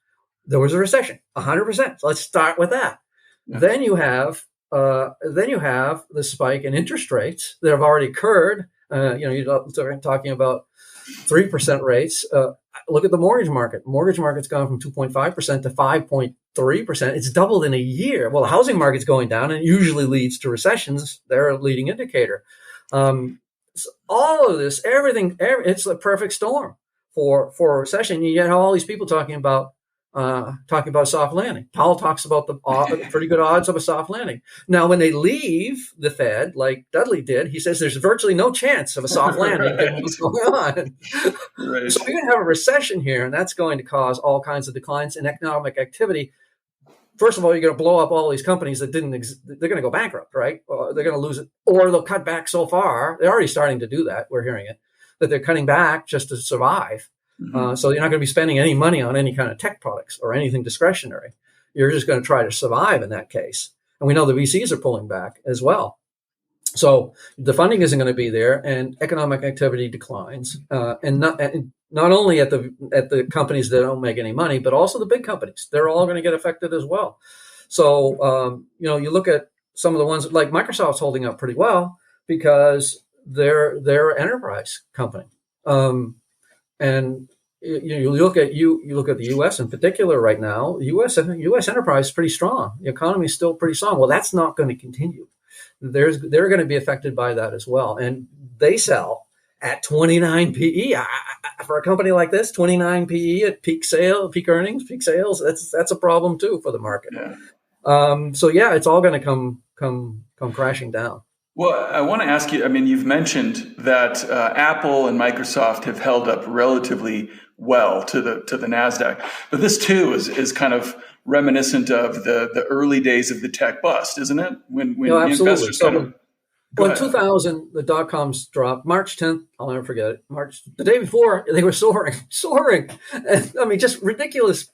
there was a recession. 100%. So let's start with that. Yeah. Then you have the spike in interest rates that have already occurred. You're talking about 3% rates. Look at the mortgage market. Mortgage market's gone from 2.5% to 5.3%. It's doubled in a year. Well, the housing market's going down, and it usually leads to recessions. They're a leading indicator. So all of this, everything, it's the perfect storm for a recession. You get all these people talking about soft landing. Powell talks about the pretty good odds of a soft landing. Now, when they leave the Fed, like Dudley did, he says there's virtually no chance of a soft landing given what's going on. Right. So we're going to have a recession here, and that's going to cause all kinds of declines in economic activity. First of all, you're going to blow up all these companies that didn't they're going to go bankrupt, right? Or they're going to lose it, or they'll cut back so far. They're already starting to do that. We're hearing it, that they're cutting back just to survive. Mm-hmm. So you're not going to be spending any money on any kind of tech products or anything discretionary. You're just going to try to survive in that case. And we know the VCs are pulling back as well. So the funding isn't going to be there, and economic activity declines. And not only at the companies that don't make any money, but also the big companies. They're all going to get affected as well. So you look at some of the ones like Microsoft's holding up pretty well because they're an enterprise company. And you look at the U.S. in particular right now. U.S. enterprise is pretty strong. The economy is still pretty strong. Well, that's not going to continue. They're going to be affected by that as well, and they sell at 29 PE for a company like this. 29 PE at peak earnings, peak sales. That's a problem too for the market. Yeah. It's all going to come crashing down. Well, I want to ask you, I mean, you've mentioned that Apple and Microsoft have held up relatively well to the NASDAQ, but this too is kind of reminiscent of the early days of the tech bust, isn't it? When absolutely. In 2000, the dot-coms dropped. March 10th, I'll never forget it. The day before, they were soaring. And, I mean, just ridiculous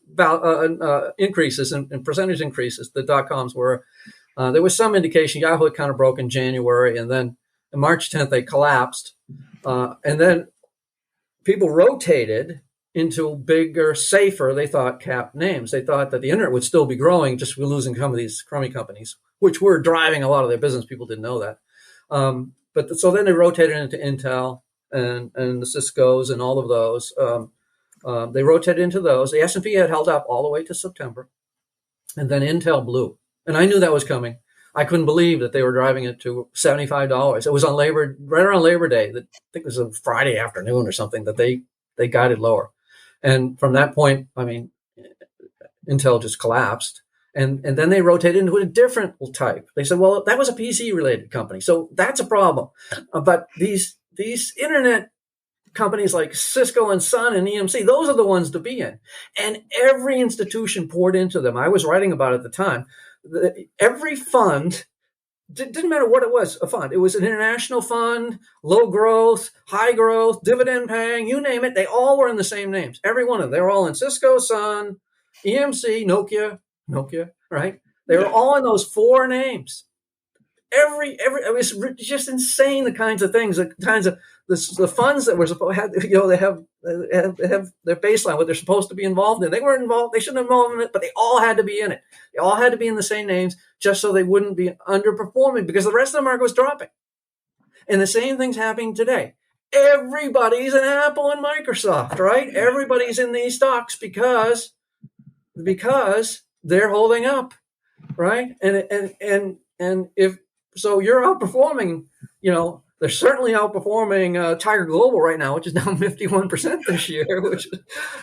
increases and percentage increases. The dot-coms were. There was some indication Yahoo had kind of broke in January, and then on March 10th, they collapsed. And then people rotated into bigger, safer, they thought, cap names. They thought that the internet would still be growing, just we're losing some of these crummy companies, which were driving a lot of their business. People didn't know that. So then they rotated into Intel and the Cisco's and all of those. They rotated into those. The S&P had held up all the way to September, and then Intel blew. And I knew that was coming. I couldn't believe that they were driving it to $75. It was on right around Labor Day. I think it was a Friday afternoon or something that they guided lower. And from that point, I mean, Intel just collapsed. And then they rotated into a different type. They said, well, that was a PC related company. So that's a problem. But these internet companies like Cisco and Sun and EMC, those are the ones to be in. And every institution poured into them. I was writing about it at the time. Every fund, didn't matter what it was, a fund. It was an international fund, low growth, high growth, dividend paying, you name it. They all were in the same names. Every one of them. They were all in Cisco, Sun, EMC, Nokia, right? They were all in those 4 names. it was just insane. The kinds of things, the funds that were supposed had, they have their baseline, what they're supposed to be involved in. They weren't involved. They shouldn't have been involved in it, but they all had to be in it. They all had to be in the same names just so they wouldn't be underperforming because the rest of the market was dropping. And the same thing's happening today. Everybody's an Apple and Microsoft, right? Everybody's in these stocks because they're holding up, right? And if so, you're outperforming. They're certainly outperforming Tiger Global right now, which is down 51% this year.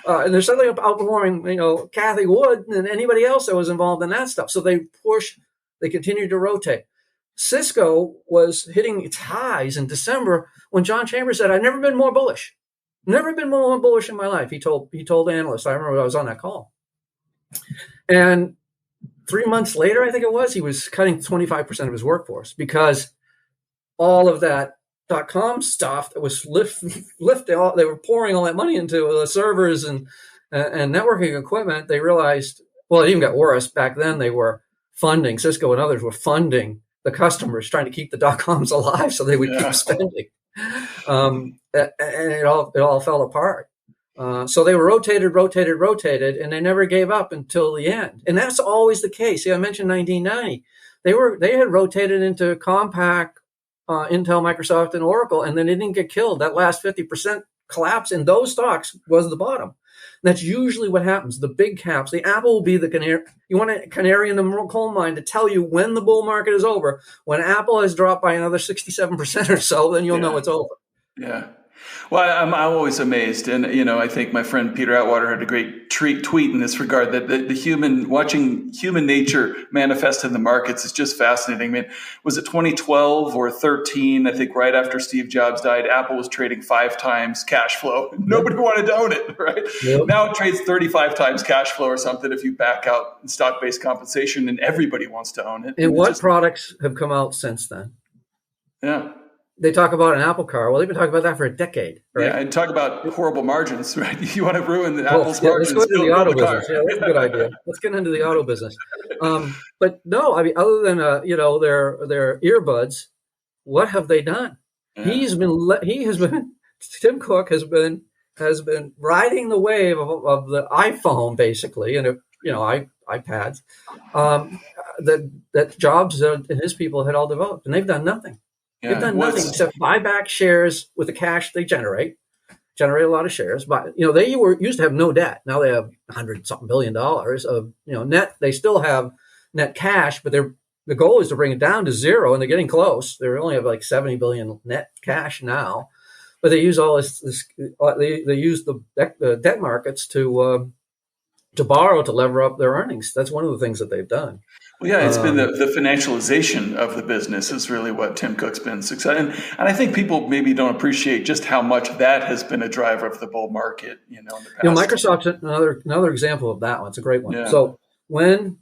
And they're certainly outperforming Kathy Wood and anybody else that was involved in that stuff. So they continue to rotate. Cisco was hitting its highs in December when John Chambers said, "I've never been more bullish. Never been more bullish in my life." He told analysts. I remember I was on that call. And 3 months later, I think it was, he was cutting 25% of his workforce because all of that .com stuff that was they were pouring all that money into servers and networking equipment. They realized, well, it even got worse. Back then, Cisco and others were funding the customers, trying to keep the .coms alive so they would keep spending. And it all fell apart. So they were rotated, and they never gave up until the end. And that's always the case. I mentioned 1990. They had rotated into Compaq, Intel, Microsoft, and Oracle, and then they didn't get killed. That last 50% collapse in those stocks was the bottom. That's usually what happens. The big caps, the Apple will be the canary. You want a canary in the coal mine to tell you when the bull market is over. When Apple has dropped by another 67% or so, then you'll know it's over. Yeah. Well, I'm always amazed. And, I think my friend Peter Atwater had a great tweet in this regard that watching human nature manifest in the markets is just fascinating. I mean, was it 2012 or 13? I think right after Steve Jobs died, Apple was trading 5 times cash flow. Nobody wanted to own it, right? Yep. Now it trades 35 times cash flow or something if you back out stock-based compensation, and everybody wants to own it. And what products have come out since then? Yeah. They talk about an Apple car. Well, they've been talking about that for a decade, right? Yeah, and talk about horrible margins, right? You want to ruin Apple's margins. Let's go into the auto business. Yeah, that's a good idea. Let's get into the auto business. But no, I mean, other than their earbuds, what have they done? Yeah. Tim Cook has been riding the wave of the iPhone, basically, and iPads that Jobs and his people had all developed, and they've done nothing. Yeah. They've done nothing except buy back shares with the cash they generate a lot of shares. But they used to have no debt. Now they have $100-something billion of net. They still have net cash, but the goal is to bring it down to zero, and they're getting close. They only have like $70 billion net cash now, but they use all this. They use the debt markets to borrow to lever up their earnings. That's one of the things that they've done. Well, yeah, it's been the financialization of the business is really what Tim Cook's been successful. And I think people maybe don't appreciate just how much that has been a driver of the bull market, in the past. Microsoft's another example of that one. It's a great one. Yeah. So when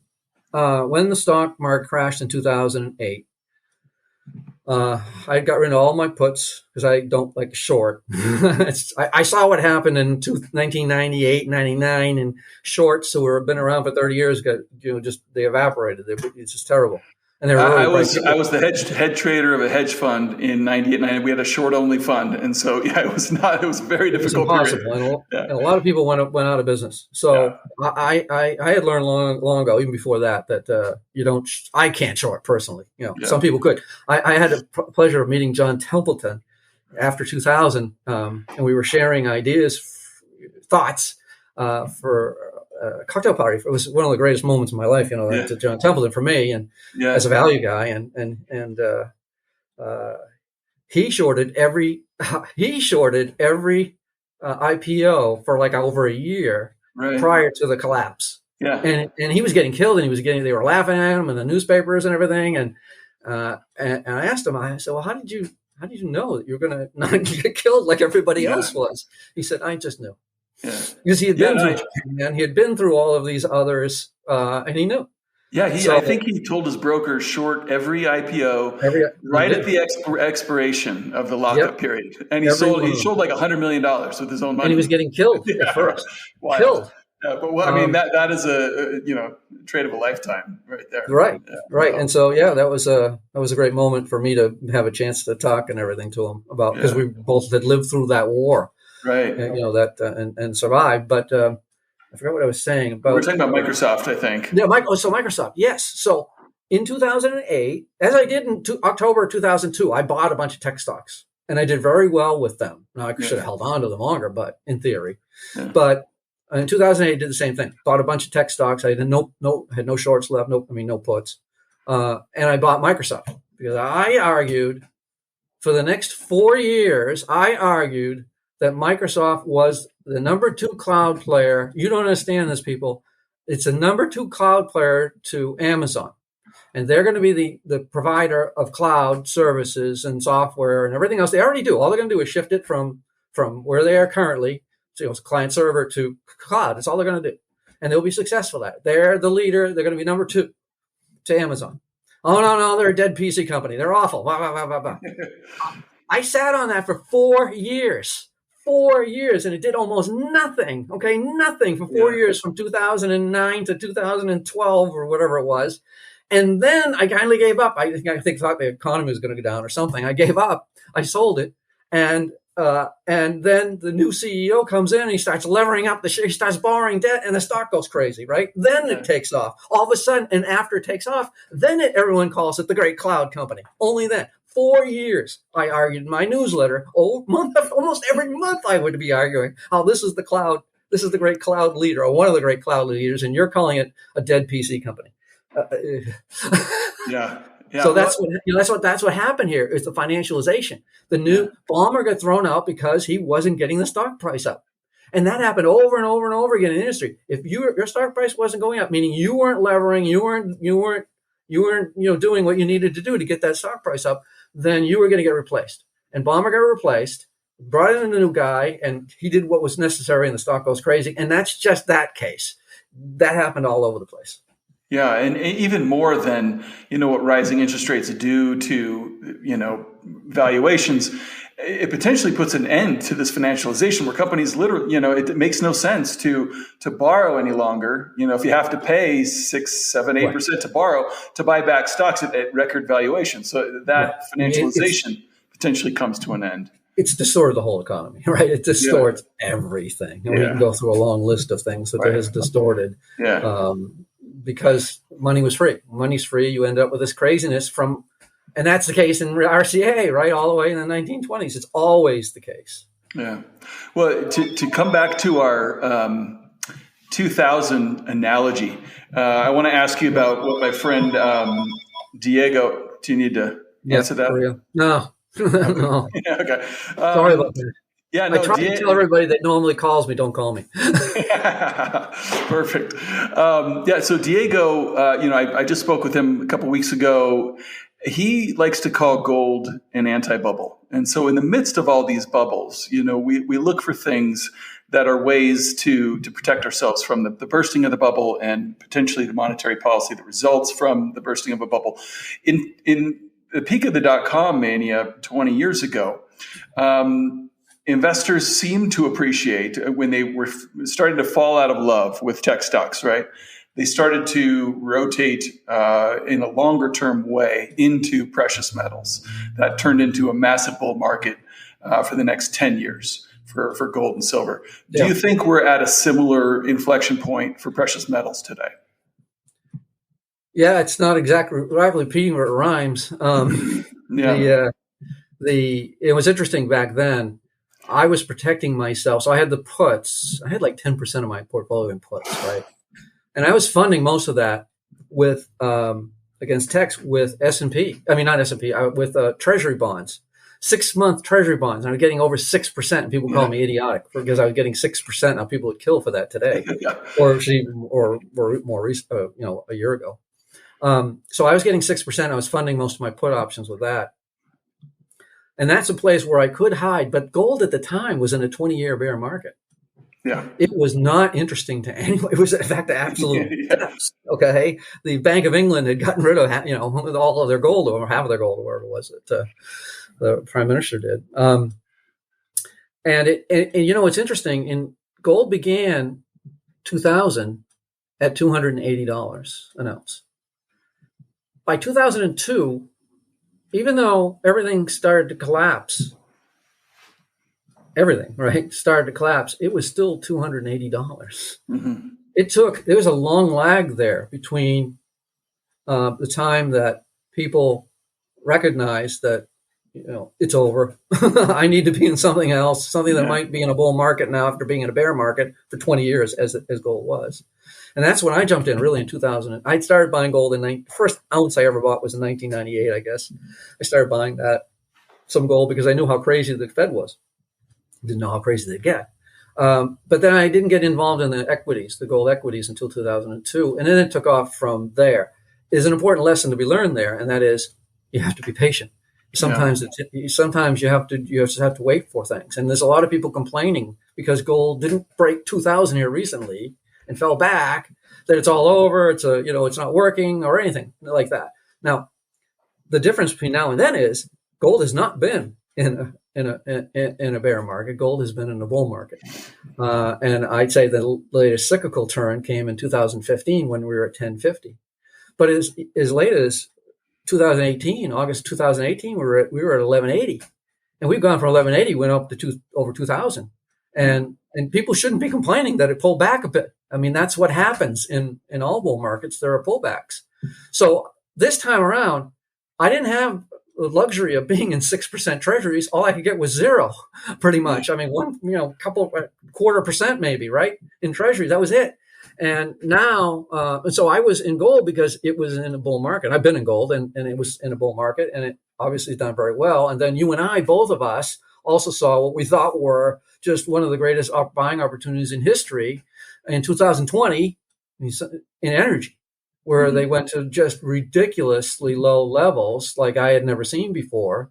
the stock market crashed in 2008, I got rid of all my puts because I don't like short. I saw what happened in 1998, 99, and shorts who have been around for 30 years they evaporated. It's just terrible. And they're really I was the head trader of a hedge fund in 98, 90. We had a short only fund, and so it was very difficult. It was impossible, and a lot of people went out of business. So I had learned long ago, even before that I can't short personally. Some people could. I had the pleasure of meeting John Templeton after 2000, and we were sharing ideas, thoughts for a cocktail party. It was one of the greatest moments of my life, to John Templeton for me, and as a value guy, and he shorted every IPO for like over a year prior to the collapse. Yeah, and he was getting killed, and they were laughing at him in the newspapers and everything, and I asked him, I said, well, how did you know that you're going to not get killed like everybody else was? He said, I just knew. Yeah. Because he had been through Japan, he had been through all of these others, and he knew. Yeah, I think he told his broker short every IPO at the expiration of the lockup period, and he sold like $100 million with his own money. And he was getting killed at first. Wild. Killed. but I mean, that is a trade of a lifetime right there. Right. Yeah. Right. Wow. And so, yeah, that was a great moment for me to have a chance to talk and everything to him about, because we both had lived through that war, Right. and survived. But I forgot what I was saying about. We're talking about Microsoft, I think. Yeah, so Microsoft, yes. So in 2008, as I did in October 2002, I bought a bunch of tech stocks, and I did very well with them. Now, I should have held on to them longer, but in theory. Yeah. But in 2008, I did the same thing. Bought a bunch of tech stocks. I had no shorts left. No puts. And I bought Microsoft because I argued for the next 4 years. I argued that Microsoft was the number 2 cloud player. You don't understand this, people. It's the number 2 cloud player to Amazon. And they're going to be the provider of cloud services and software and everything else. They already do. All they're going to do is shift it from where they are currently, client server to cloud. That's all they're going to do. And they'll be successful at it. They're the leader. They're going to be number 2 to Amazon. Oh, no, they're a dead PC company. They're awful. Blah, blah, blah, blah, blah. I sat on that for 4 years. 4 years, and it did almost nothing. Okay, nothing for 4 years, from 2009 to 2012 or whatever it was. And then I kindly gave up. I thought the economy was going to go down or something. I gave up. I sold it, and then the new CEO comes in and he starts levering up the share. He starts borrowing debt, and the stock goes crazy. Right? Then it takes off. All of a sudden, and after it takes off, then everyone calls it the great cloud company. Only then. 4 years, I argued in my newsletter. Almost every month, I would be arguing how this is the cloud. This is the great cloud leader, or one of the great cloud leaders, and you're calling it a dead PC company. Yeah. So that's what happened here. Is the financialization. The new Ballmer got thrown out because he wasn't getting the stock price up, and that happened over and over and over again in the industry. If your stock price wasn't going up, meaning you weren't levering, you weren't doing what you needed to do to get that stock price up, then you were going to get replaced. And Ballmer got replaced, brought in a new guy, and he did what was necessary, and the stock goes crazy. And that's just that case. That happened all over the place. Yeah, and even more than what rising interest rates do to valuations, it potentially puts an end to this financialization where companies literally, it makes no sense to borrow any longer. If you have to pay 6, 7, 8% to borrow to buy back stocks at record valuation, so that financialization potentially comes to an end. It's distorted the whole economy, right? It distorts everything. And we can go through a long list of things that it has distorted. Yeah. Because money was free. Money's free. You end up with this craziness and that's the case in RCA, right? All the way in the 1920s. It's always the case. Yeah. Well, to come back to our 2000 analogy, I want to ask you about what my friend Diego. Do you need to answer that? No. No. Yeah, okay. Sorry about that. Yeah, no, I try to tell everybody that normally calls me, don't call me. Perfect. So Diego, I just spoke with him a couple weeks ago. He likes to call gold an anti-bubble. And so in the midst of all these bubbles, we look for things that are ways to protect ourselves from the bursting of the bubble and potentially the monetary policy that results from the bursting of a bubble. In the peak of the dot-com mania 20 years ago, investors seemed to appreciate when they were starting to fall out of love with tech stocks, right? They started to rotate in a longer term way into precious metals. That turned into a massive bull market for the next 10 years for gold and silver. Do you think we're at a similar inflection point for precious metals today? Yeah, it's not exactly repeating where it rhymes. It was interesting back then. I was protecting myself. So I had the puts. I had like 10% of my portfolio in puts, right? And I was funding most of that with against techs with S&P. I mean, not S&P, with treasury bonds, 6-month treasury bonds. And I was getting over 6%. And people call me idiotic because I was getting 6%. Now people would kill for that today, or more recent, a year ago. So I was getting 6%. I was funding most of my put options with that. And that's a place where I could hide. But gold at the time was in a 20-year bear market. Yeah, it was not interesting to anyone. It was, in fact, the absolute depths. Okay, the Bank of England had gotten rid of all of their gold, or half of their gold, or whatever it was that the Prime Minister did. And it's interesting. Gold began 2000 at $280 an ounce. By 2002, even though everything started to collapse, it was still $280. Mm-hmm. There was a long lag there between the time that people recognized that, it's over. I need to be in something else, something that might be in a bull market now after being in a bear market for 20 years as gold was. And that's when I jumped in really in 2000. I started buying gold first ounce I ever bought was in 1998, I guess. I started buying some gold because I knew how crazy the Fed was. Didn't know how crazy they'd get. But then I didn't get involved in the gold equities until 2002. And then it took off from there. There's an important lesson to be learned there. And that is you have to be patient. Sometimes you have to wait for things. And there's a lot of people complaining because gold didn't break 2000 here recently and fell back, that it's all over. It's it's not working or anything like that. Now, the difference between now and then is gold has not been in a bear market. Gold has been in a bull market. And I'd say the latest cyclical turn came in 2015 when we were at 1050. But as late as 2018, August 2018, we were at 1180, and we've gone from 1180 went up to over 2000, and people shouldn't be complaining that it pulled back a bit. I mean, that's what happens in all bull markets. There are pullbacks. So this time around, I didn't have the luxury of being in 6% treasuries. All I could get was zero, pretty much. I mean, quarter percent maybe, right, in treasuries. That was it. And now, so I was in gold because it was in a bull market. I've been in gold and it was in a bull market, and it obviously has done very well. And then you and I, both of us, also saw what we thought were just one of the greatest buying opportunities in history in 2020 in energy, where they went to just ridiculously low levels like I had never seen before.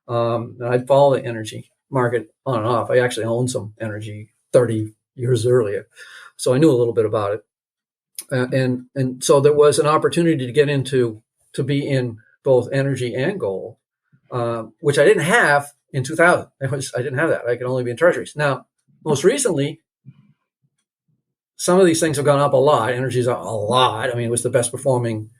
I'd follow the energy market on and off. I actually owned some energy 30 years earlier, so I knew a little bit about it. And so there was an opportunity to be in both energy and gold, which I didn't have in 2000. I didn't have that. I could only be in treasuries. Now, most recently, some of these things have gone up a lot. Energy's up a lot. I mean, it was the best performing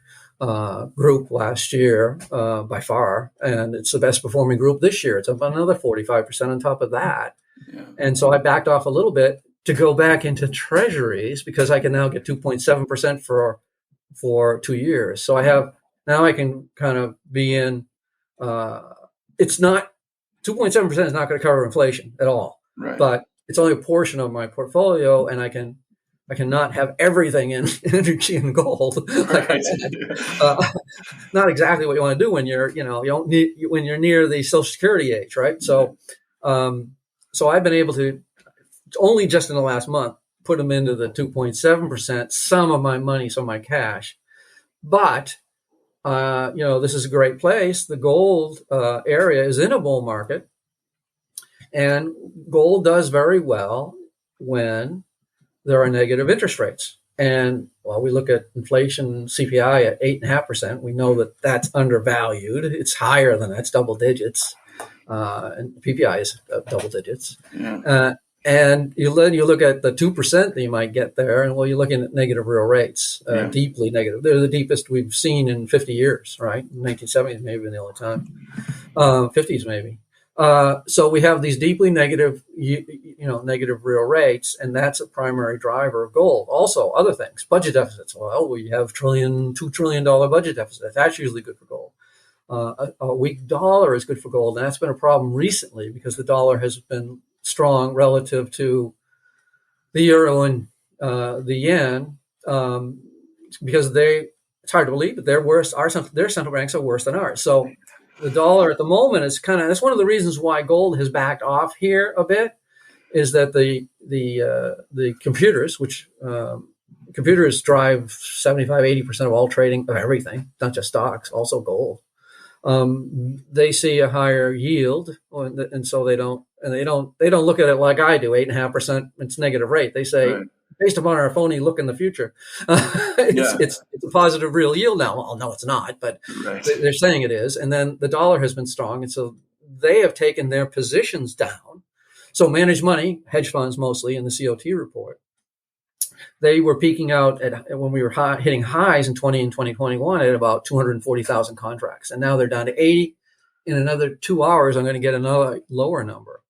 group last year by far, and it's the best performing group this year. It's up another 45% on top of that. Yeah. And so I backed off a little bit to go back into treasuries because I can now get 2.7% for 2 years. So I can kind of be in. It's not 2.7% is not going to cover inflation at all, right. But it's only a portion of my portfolio, and I cannot have everything in energy and gold. Like I said. Not exactly what you want to do when when you're near the Social Security age, right? So, so I've been able to only just in the last month put them into the 2.7%. Some of my money, some of my cash, but this is a great place. The gold area is in a bull market, and gold does very well when there are negative interest rates. And while we look at inflation CPI at 8.5%, we know that that's undervalued. It's higher than that. It's double digits. And PPI is double digits. Yeah. And you look at the 2% that you might get there, and you're looking at negative real rates, deeply negative. They're the deepest we've seen in 50 years, right? 1970s maybe the only time, 50s maybe. So we have these deeply negative, negative real rates, and that's a primary driver of gold. Also, other things, budget deficits. Well, we have $2 trillion budget deficit. That's usually good for gold. A weak dollar is good for gold, and that's been a problem recently because the dollar has been strong relative to the euro and the yen, because it's hard to believe, but they're worse. Their central banks are worse than ours. So the dollar at the moment is that's one of the reasons why gold has backed off here a bit, is that the computers, which computers drive 75-80% of all trading of everything, not just stocks, also gold. They see a higher yield, and so they don't look at it like I do, 8.5%. It's negative rate. They say, right, based upon our phony look in the future, it's a positive real yield now. Well, no, it's not, but right, they're saying it is. And then the dollar has been strong, and so they have taken their positions down. So managed money, hedge funds mostly, in the COT report, They were peaking out at when we were hitting highs in 2021 at about 240,000 contracts, and now they're down to 80. In another 2 hours, I'm going to get another lower number.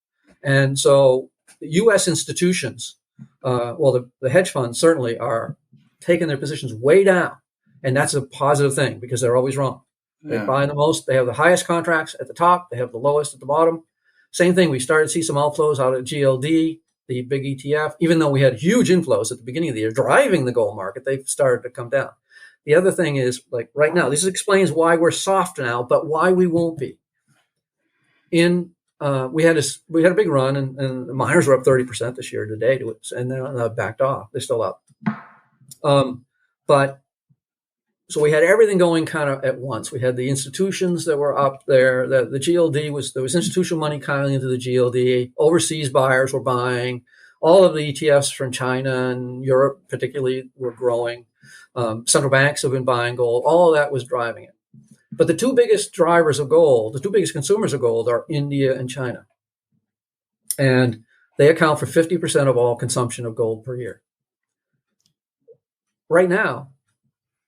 And so, U.S. institutions, the hedge funds certainly are taking their positions way down, and that's a positive thing because they're always wrong. They buy the most. They have the highest contracts at the top. They have the lowest at the bottom. Same thing. We started to see some outflows out of GLD, the big ETF. Even though we had huge inflows at the beginning of the year driving the gold market, they've started to come down. The other thing is, like right now, this explains why we're soft now, but why we won't be. We had a big run, and the miners were up 30% this year to date, and then backed off. They're still up. But so we had everything going kind of at once. We had the institutions that were up there. The GLD there was institutional money coming into the GLD. Overseas buyers were buying. All of the ETFs from China and Europe, particularly, were growing. Central banks have been buying gold. All of that was driving it. But the two biggest drivers of gold, the two biggest consumers of gold, are India and China, and they account for 50% of all consumption of gold per year. Right now,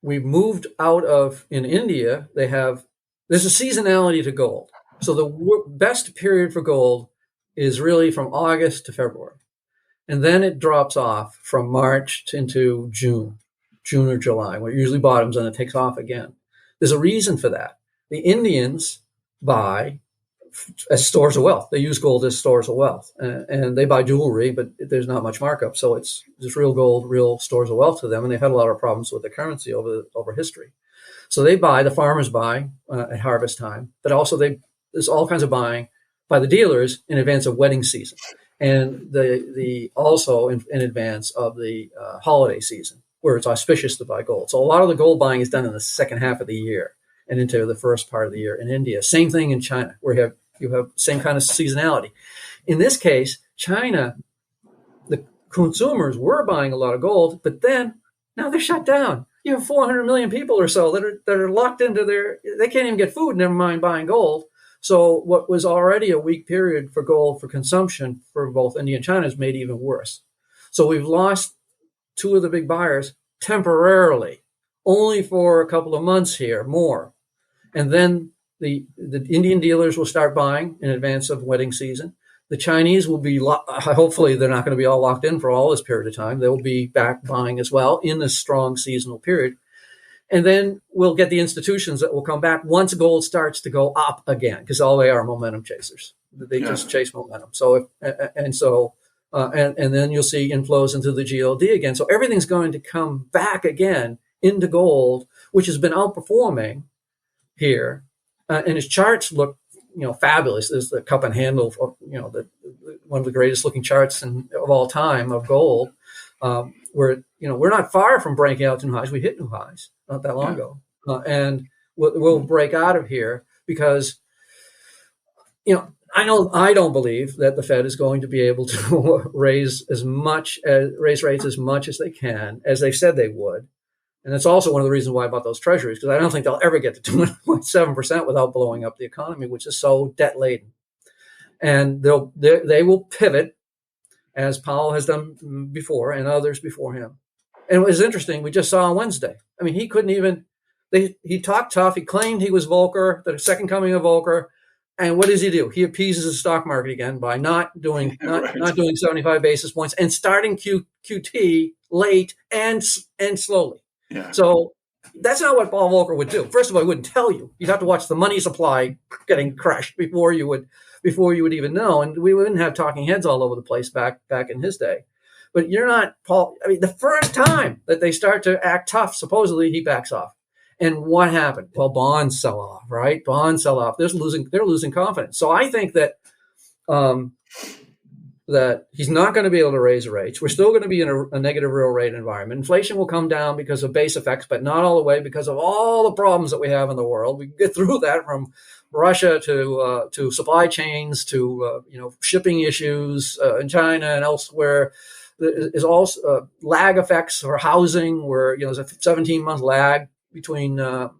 we've moved out of, in India, there's a seasonality to gold. So the best period for gold is really from August to February. And then it drops off from March into June or July, where it usually bottoms and it takes off again. There's a reason for that. The Indians buy as stores of wealth. They use gold as stores of wealth, and they buy jewelry, but there's not much markup. So it's just real gold, real stores of wealth to them. And they've had a lot of problems with the currency over history. So the farmers buy at harvest time, but also there's all kinds of buying by the dealers in advance of wedding season, and also in advance of the holiday season, where it's auspicious to buy gold. So a lot of the gold buying is done in the second half of the year and into the first part of the year in India. Same thing in China, where you have same kind of seasonality. In this case, China, the consumers were buying a lot of gold, but then now they're shut down. You have 400 million people or so that are locked into they can't even get food, never mind buying gold. So what was already a weak period for gold for consumption for both India and China is made even worse. So we've lost two of the big buyers temporarily, only for a couple of months here, more. And then the Indian dealers will start buying in advance of wedding season. The Chinese will be, hopefully they're not going to be all locked in for all this period of time. They'll be back buying as well in this strong seasonal period. And then we'll get the institutions that will come back once gold starts to go up again, because all they are momentum chasers. They just chase momentum. So, and then you'll see inflows into the GLD again. So everything's going to come back again into gold, which has been outperforming here. And his charts look, fabulous. There's the cup and handle, one of the greatest looking charts of all time of gold. Where we're not far from breaking out to new highs. We hit new highs not that long ago, and we'll break out of here because I don't believe that the Fed is going to be able to raise rates as much as they can, as they said they would. And that's also one of the reasons why I bought those treasuries, because I don't think they'll ever get to 2.7% without blowing up the economy, which is so debt laden. And they will pivot, as Powell has done before and others before him. And it was interesting. We just saw on Wednesday. I mean, he couldn't even, he talked tough. He claimed he was Volcker, the second coming of Volcker. And what does he do? He appeases the stock market again by not doing 75 basis points and starting QT late and slowly. Yeah. So that's not what Paul Volcker would do. First of all, he wouldn't tell you. You'd have to watch the money supply getting crushed before you would even know. And we wouldn't have talking heads all over the place back in his day. But you're not Paul. I mean, the first time that they start to act tough, supposedly he backs off. And what happened? Well, bonds sell off, right? Bonds sell off. They're losing confidence. So I think that that he's not going to be able to raise rates. We're still going to be in a negative real rate environment. Inflation will come down because of base effects, but not all the way because of all the problems that we have in the world. We can get through that, from Russia to supply chains to shipping issues in China and elsewhere. There is also lag effects for housing, where there's a 17-month lag between when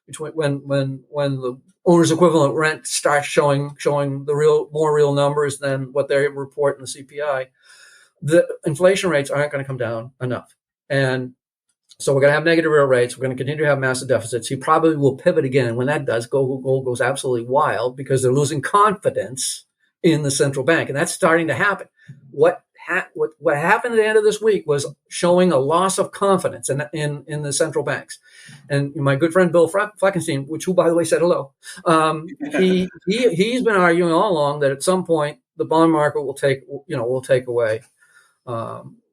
the owner's equivalent rent starts showing the more real numbers than what they report in the CPI. the inflation rates aren't going to come down enough. And so we're going to have negative real rates. We're going to continue to have massive deficits. He probably will pivot again. And when that does, gold goes absolutely wild because they're losing confidence in the central bank. And that's starting to happen. What happened at the end of this week was showing a loss of confidence in the central banks. And my good friend Bill Fleckenstein, who by the way said hello, he's been arguing all along that at some point the bond market will take away.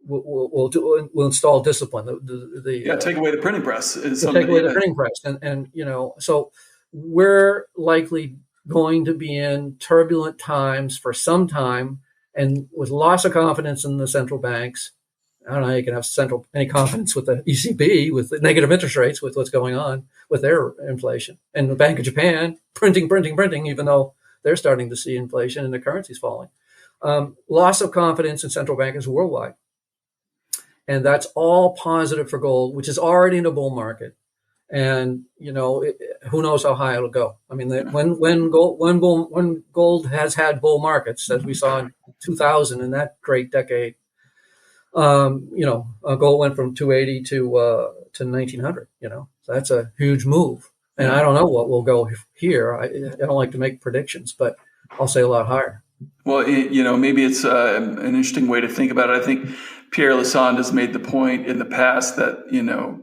We'll install discipline. Take away the printing press. Take away the printing press, and so we're likely going to be in turbulent times for some time, and with loss of confidence in the central banks. I don't know how you can have any confidence with the ECB with the negative interest rates with what's going on with their inflation, and the Bank of Japan printing, even though they're starting to see inflation and the currency's falling. Loss of confidence in central bankers worldwide. And that's all positive for gold, which is already in a bull market. And, who knows how high it'll go. I mean, when gold has had bull markets, as we saw in 2000 in that great decade, gold went from 280 to 1900, so that's a huge move. And I don't know what will go here. I don't like to make predictions, but I'll say a lot higher. Well, maybe it's an interesting way to think about it. I think Pierre Lassonde has made the point in the past that,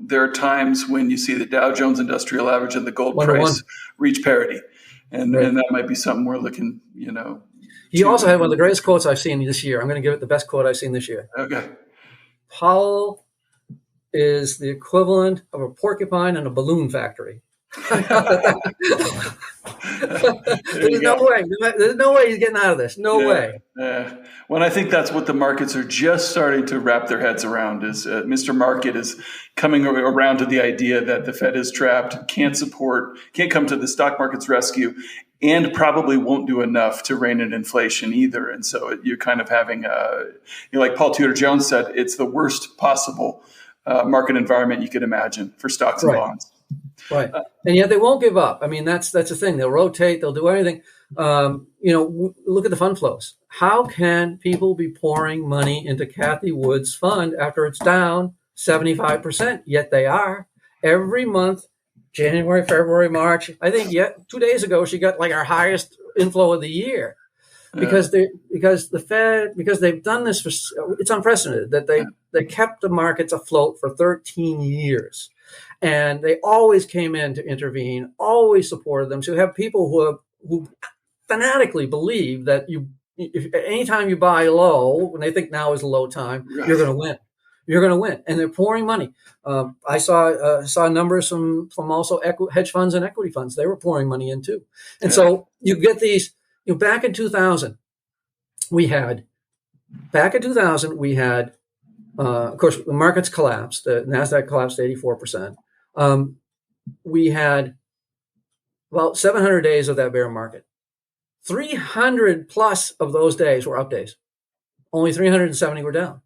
there are times when you see the Dow Jones Industrial Average and the gold price reach parity. And that might be something we're looking, He also had one of the greatest quotes I've seen this year. I'm going to give it the best quote I've seen this year. Okay. Powell is the equivalent of a porcupine in a balloon factory. There's no way he's getting out of this. No way. Well, I think that's what the markets are just starting to wrap their heads around is Mr. Market is coming around to the idea that the Fed is trapped, can't come to the stock market's rescue, and probably won't do enough to rein in inflation either. And so you're kind of having, like Paul Tudor Jones said, it's the worst possible market environment you could imagine for stocks and bonds. Right. And yet they won't give up. I mean, that's the thing. They'll rotate. They'll do anything. Look at the fund flows. How can people be pouring money into Cathie Wood's fund after it's down 75%? Yet they are. Every month, January, February, March. I think 2 days ago, she got like our highest inflow of the year. Because the Fed, because they've done this it's unprecedented that they kept the markets afloat for 13 years. And they always came in to intervene, always supported them. So you have people who fanatically believe that if anytime you buy low, when they think now is a low time, you're going to win. You're going to win, and they're pouring money. I saw numbers from also hedge funds and equity funds. They were pouring money in too, and so you get these. Back in 2000, we had. Of course, the markets collapsed. The NASDAQ collapsed 84%. We had about 700 days of that bear market. 300 plus of those days were up days. Only 370 were down.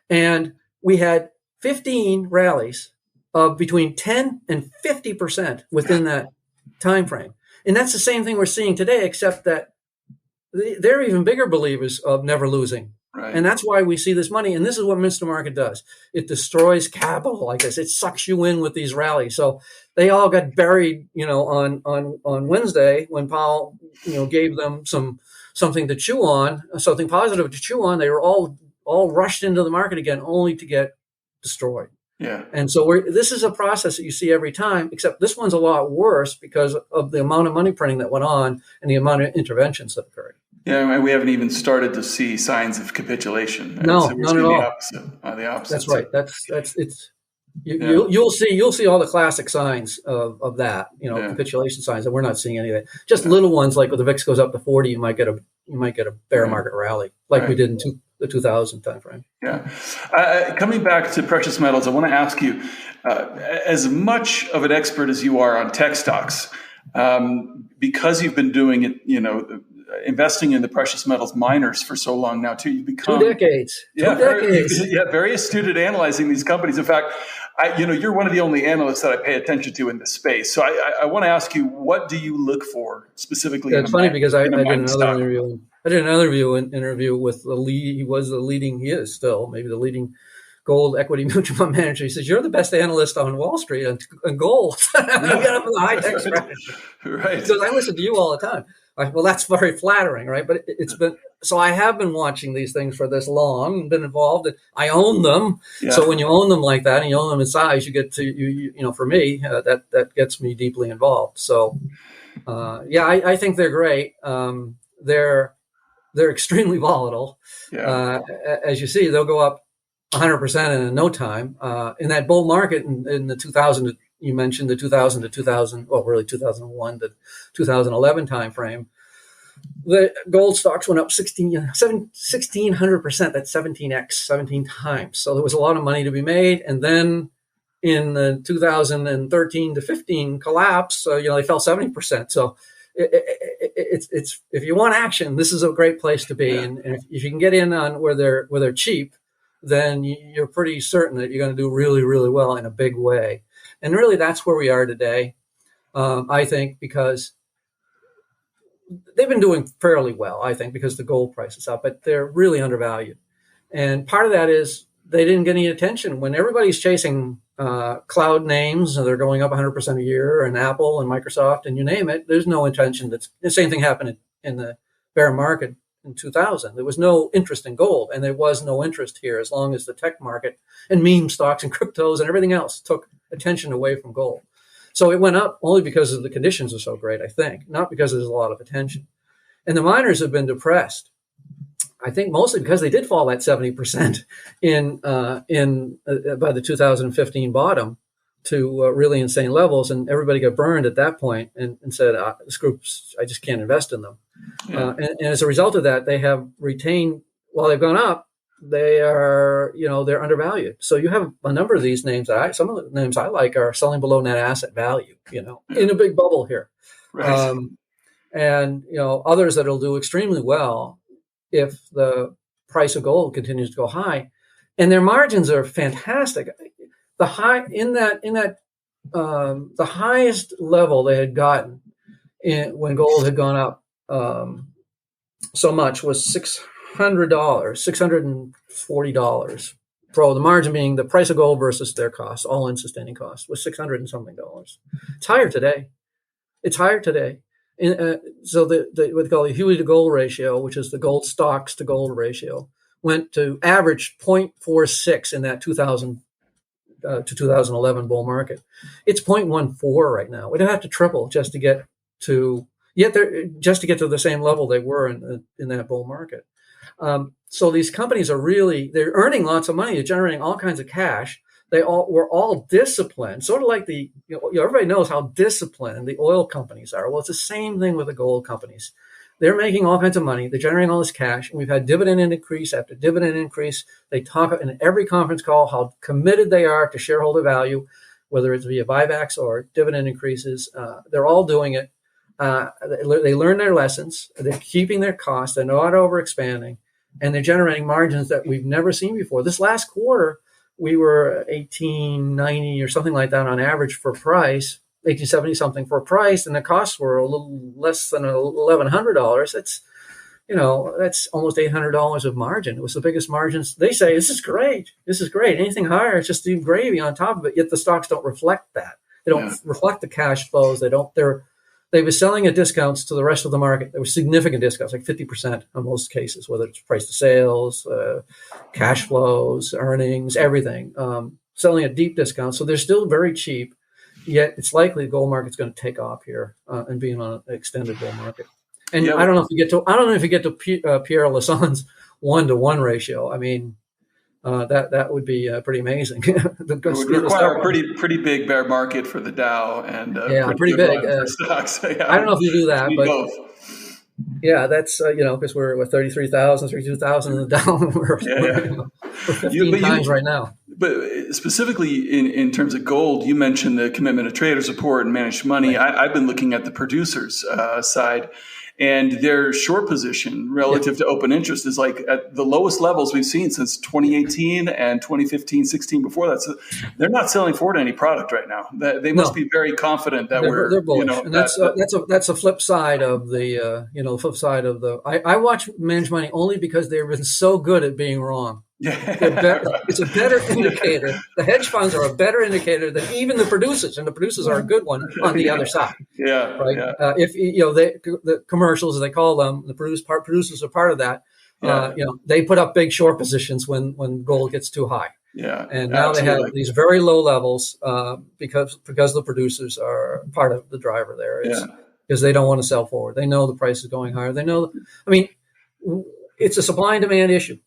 And we had 15 rallies of between 10 and 50% within that time frame. And that's the same thing we're seeing today, except that they're even bigger believers of never losing. Right. And that's why we see this money. And this is what Mr. Market does. It destroys capital like this. It sucks you in with these rallies. So they all got buried, on Wednesday when Powell, gave them something to chew on, something positive to chew on. They were all rushed into the market again, only to get destroyed. Yeah. And so this is a process that you see every time, except this one's a lot worse because of the amount of money printing that went on and the amount of interventions that occurred. Yeah, and we haven't even started to see signs of capitulation. No, so not at all. The opposite. That's right. You'll see all the classic signs of that. Capitulation signs, and we're not seeing any of it. Just little ones like when the VIX goes up to 40, you might get a bear market rally like we did in the 2000 timeframe. Yeah. Coming back to precious metals, I want to ask you, as much of an expert as you are on tech stocks, because you've been doing it, investing in the precious metals miners for so long now too, you've become 2 decades. Very astute at analyzing these companies. In fact, you're one of the only analysts that I pay attention to in this space. So I want to ask you, what do you look for specifically? Yeah, it's funny because I did another interview I did another interview with the lead. He is still maybe the leading gold equity mutual fund manager. He says, "You're the best analyst on Wall Street on gold." You got up in the high tech strategy. Right. Because I listen to you all the time. Well, that's very flattering, right? But it's been so I have been watching these things for this long, been involved. I own them. Yeah. So when you own them like that and you own them in size, you get to you know. For me, that gets me deeply involved. So I think they're great. They're extremely volatile. Yeah. As you see, they'll go up 100% in no time. In that bull market in the 2000, you mentioned the 2000 to 2000, well, really 2001 to 2011 timeframe, the gold stocks went up 1,600%. That's 17x, 17 times. So there was a lot of money to be made. And then in the 2013 to 15 collapse, they fell 70%. So it's if you want action, this is a great place to be. Yeah. And if you can get in on where they're cheap, then you're pretty certain that you're going to do really, really well in a big way. And really, that's where we are today, I think, because they've been doing fairly well, I think, because the gold price is up, but they're really undervalued. And part of that is they didn't get any attention. When everybody's chasing cloud names, they're going up 100% a year, and Apple and Microsoft, and you name it, there's no intention. The same thing happened in the bear market in 2000. There was no interest in gold, and there was no interest here as long as the tech market and meme stocks and cryptos and everything else took attention away from gold. So it went up only because of the conditions are so great, I think, not because there's a lot of attention. And the miners have been depressed, I think, mostly because they did fall that 70% by the 2015 bottom to really insane levels, and everybody got burned at that point and said, "This group's, I just can't invest in them." Yeah. And as a result of that, they have retained, while they've gone up, they are, they're undervalued. So you have a number of these names some of the names I like are selling below net asset value, in a big bubble here. Right. And, others that'll do extremely well if the price of gold continues to go high, and their margins are fantastic. The highest level they had gotten when gold had gone up so much was $640. The margin being the price of gold versus their cost, all-in sustaining cost, was $600 and something. It's higher today. So what they call the Huey to gold ratio, which is the gold stocks to gold ratio, went to average 0.46 in that 2000 to 2011 bull market. It's 0.14 right now. We'd have to triple just to get to the same level they were in that bull market. So these companies they're earning lots of money. They're generating all kinds of cash. We're all disciplined, sort of like everybody knows how disciplined the oil companies are. Well, it's the same thing with the gold companies. They're making all kinds of money. They're generating all this cash. And we've had dividend increase after dividend increase. They talk in every conference call how committed they are to shareholder value, whether it's via buybacks or dividend increases. They're all doing it. They learn their lessons. They're keeping their costs. They're not overexpanding. And they're generating margins that we've never seen before. This last quarter, we were 1890 or something like that on average for price, 1870 something for price, and the costs were a little less than $1,100. That's almost $800 of margin. It was the biggest margins. They say this is great. Anything higher, it's just the gravy on top of it. Yet the stocks don't reflect that. They don't reflect the cash flows. They were selling at discounts to the rest of the market. There were significant discounts, like 50% in most cases, whether it's price to sales, cash flows, earnings, everything, selling at deep discounts. So they're still very cheap, yet it's likely the gold market's going to take off here and be on an extended bull market. And I don't know if you get to Pierre Lassonde's 1-to-1 ratio. I mean, that would be pretty amazing. It would require a pretty big bear market for the Dow and pretty big for stocks. I don't know if you do that, but both. Yeah, that's because we're 33,000, 32,000 in the Dow. We're 15 times right now. But specifically in terms of gold, you mentioned the commitment of trader support and managed money. Right. I've been looking at the producers side. and their short position relative to open interest is like at the lowest levels we've seen since 2018 and 2015, 16 before that. So they're not selling forward any product right now. They must be very confident that they're bullish, and that's a flip side of the flip side of the. I watch managed money only because they've been so good at being wrong. It's a better indicator. The hedge funds are a better indicator than even the producers, and the producers are a good one on the other side. Yeah, right. Yeah. If the commercials, as they call them, the producers are part of that. They put up big short positions when gold gets too high. Yeah, and now They have these very low levels because the producers are part of the driver there. Because they don't want to sell forward. They know the price is going higher. They know. I mean, it's a supply and demand issue.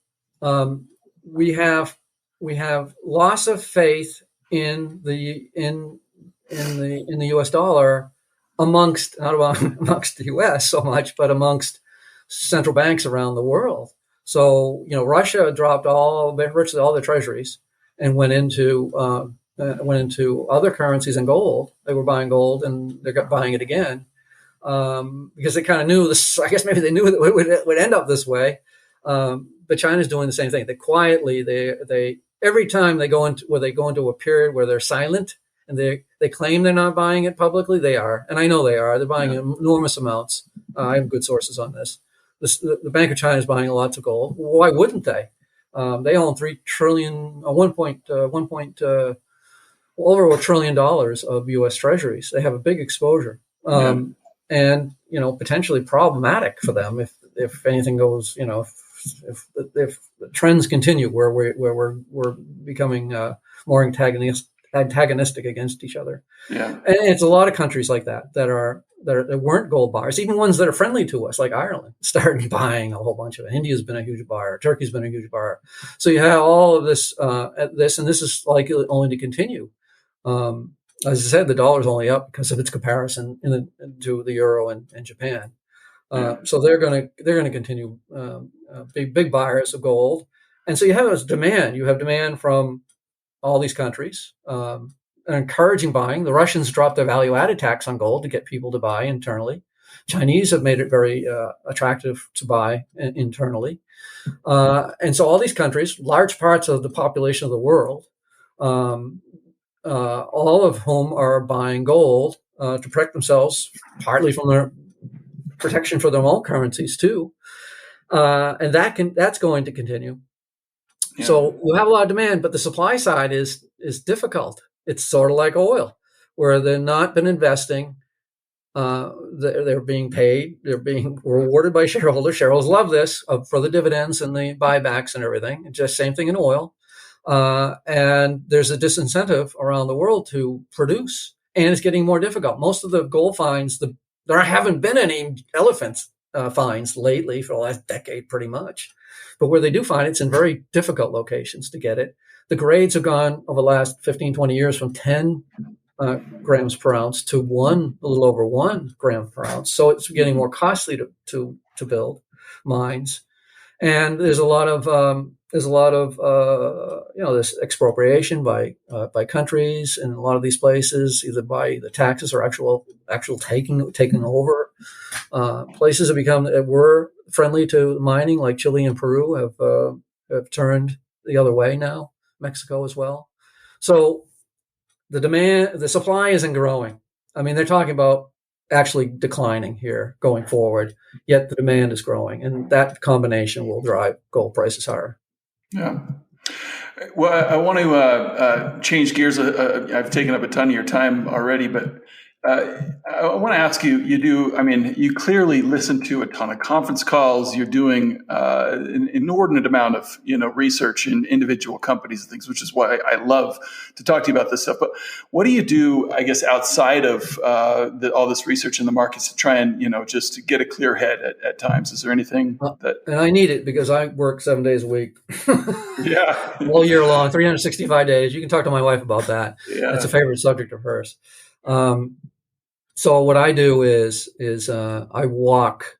We have loss of faith in the U.S. dollar amongst the U.S. so much, but amongst central banks around the world. So Russia dropped virtually all their treasuries and went into other currencies and gold. They were buying gold and they're buying it again because they kind of knew this. I guess maybe they knew that it would end up this way. But China's doing the same thing. They quietly, they every time they go into a period where they're silent and they claim they're not buying it publicly, they are, and I know they are. They're buying enormous amounts. I have good sources on this. The Bank of China is buying lots of gold. Why wouldn't they? They own $3 trillion, over $1 trillion of U.S. Treasuries. They have a big exposure, and potentially problematic for them if anything goes. If the trends continue where we're becoming more antagonistic against each other. Yeah, and it's a lot of countries like that weren't gold buyers, even ones that are friendly to us, like Ireland, started buying a whole bunch of it. India's been a huge buyer. Turkey's been a huge buyer. So you have all of this, and this is likely only to continue. As I said, the dollar's only up because of its comparison to the euro and Japan. So they're going to continue big buyers of gold, and so you have this demand. You have demand from all these countries, encouraging buying. The Russians dropped their value-added tax on gold to get people to buy internally. Chinese have made it very attractive to buy internally, and so all these countries, large parts of the population of the world, all of whom are buying gold to protect themselves, partly from their protection for their own currencies too, and that's going to continue. Yeah. So we have a lot of demand, but the supply side is difficult. It's sort of like oil, where they've not been investing. They're being paid. They're being rewarded by shareholders. Shareholders love this for the dividends and the buybacks and everything. It's just same thing in oil. And there's a disincentive around the world to produce, and it's getting more difficult. Most of the gold finds, there haven't been any elephant finds lately for the last decade, pretty much. But where they do find it, it's in very difficult locations to get it. The grades have gone over the last 15, 20 years from 10 grams per ounce to a little over 1 gram per ounce. So it's getting more costly to build mines. And there's a lot of this expropriation by countries in a lot of these places, either by the taxes or actual taking over. Places that were friendly to mining, like Chile and Peru, have turned the other way now. Mexico as well. So the supply isn't growing. I mean, they're talking about actually declining here going forward, yet the demand is growing, and that combination will drive gold prices higher. Yeah. Well, I want to change gears. I've taken up a ton of your time already, but I want to ask you, you clearly listen to a ton of conference calls. You're doing an inordinate amount of, research in individual companies and things, which is why I love to talk to you about this stuff. But what do you do, I guess, outside of all this research in the markets to try and, just to get a clear head at times? Is there anything that... And I need it because I work 7 days a week. Yeah. All year long, 365 days. You can talk to my wife about that. Yeah. That's a favorite subject of hers. So what I do is I walk,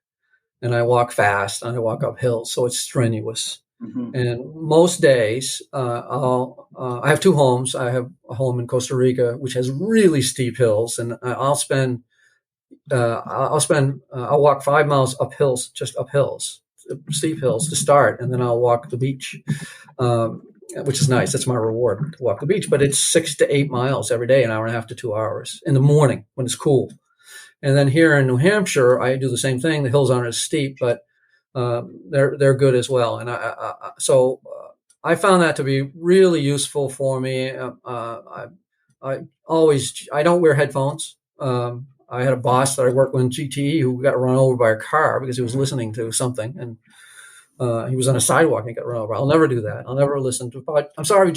and I walk fast, and I walk up hills, so it's strenuous. Mm-hmm. And most days, I have two homes. I have a home in Costa Rica, which has really steep hills, and I'll spend I'll walk 5 miles up hills, just up hills, steep hills to start, and then I'll walk the beach, which is nice. That's my reward, to walk the beach. But it's 6 to 8 miles every day, an hour and a half to 2 hours in the morning when it's cool. And then here in New Hampshire, I do the same thing. The hills aren't as steep, but they're good as well. And so I found that to be really useful for me. I don't wear headphones. I had a boss that I worked with in GTE who got run over by a car because he was listening to something, and he was on a sidewalk and got run over. I'll never do that. I'll never listen to. I'm sorry,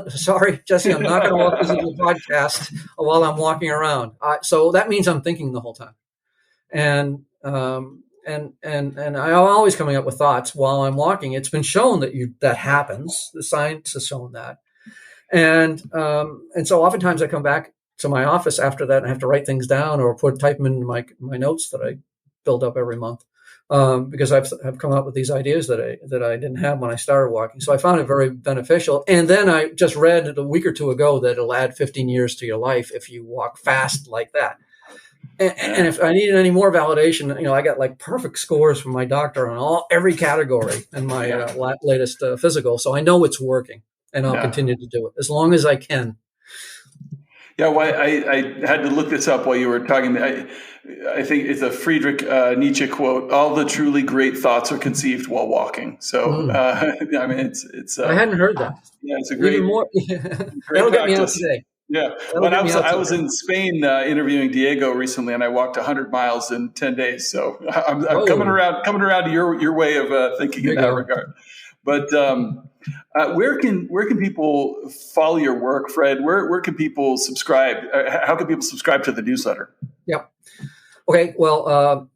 sorry, Jesse. I'm not going to listen to the podcast while I'm walking around. So that means I'm thinking the whole time, and I'm always coming up with thoughts while I'm walking. It's been shown that happens. The science has shown that, and so oftentimes I come back to my office after that and have to write things down or type them in my notes that I build up every month, because I've come up with these ideas that I didn't have when I started walking. So I found it very beneficial. And then I just read a week or two ago that it'll add 15 years to your life if you walk fast like that. And if I needed any more validation, I got like perfect scores from my doctor on every category in my latest physical. So I know it's working, and I'll continue to do it as long as I can. Yeah, well, I had to look this up while you were talking. I think it's a Friedrich Nietzsche quote: "All the truly great thoughts are conceived while walking." So, I mean, it's. I hadn't heard that. Yeah, it's a great. Even more. That'll get me out today. Yeah, when I was in Spain interviewing Diego recently, and I walked 100 miles in 10 days. So I'm coming around to your way of thinking in that regard. But where can people follow your work, Fred? Where can people subscribe? How can people subscribe to the newsletter? Yeah. Okay. Well,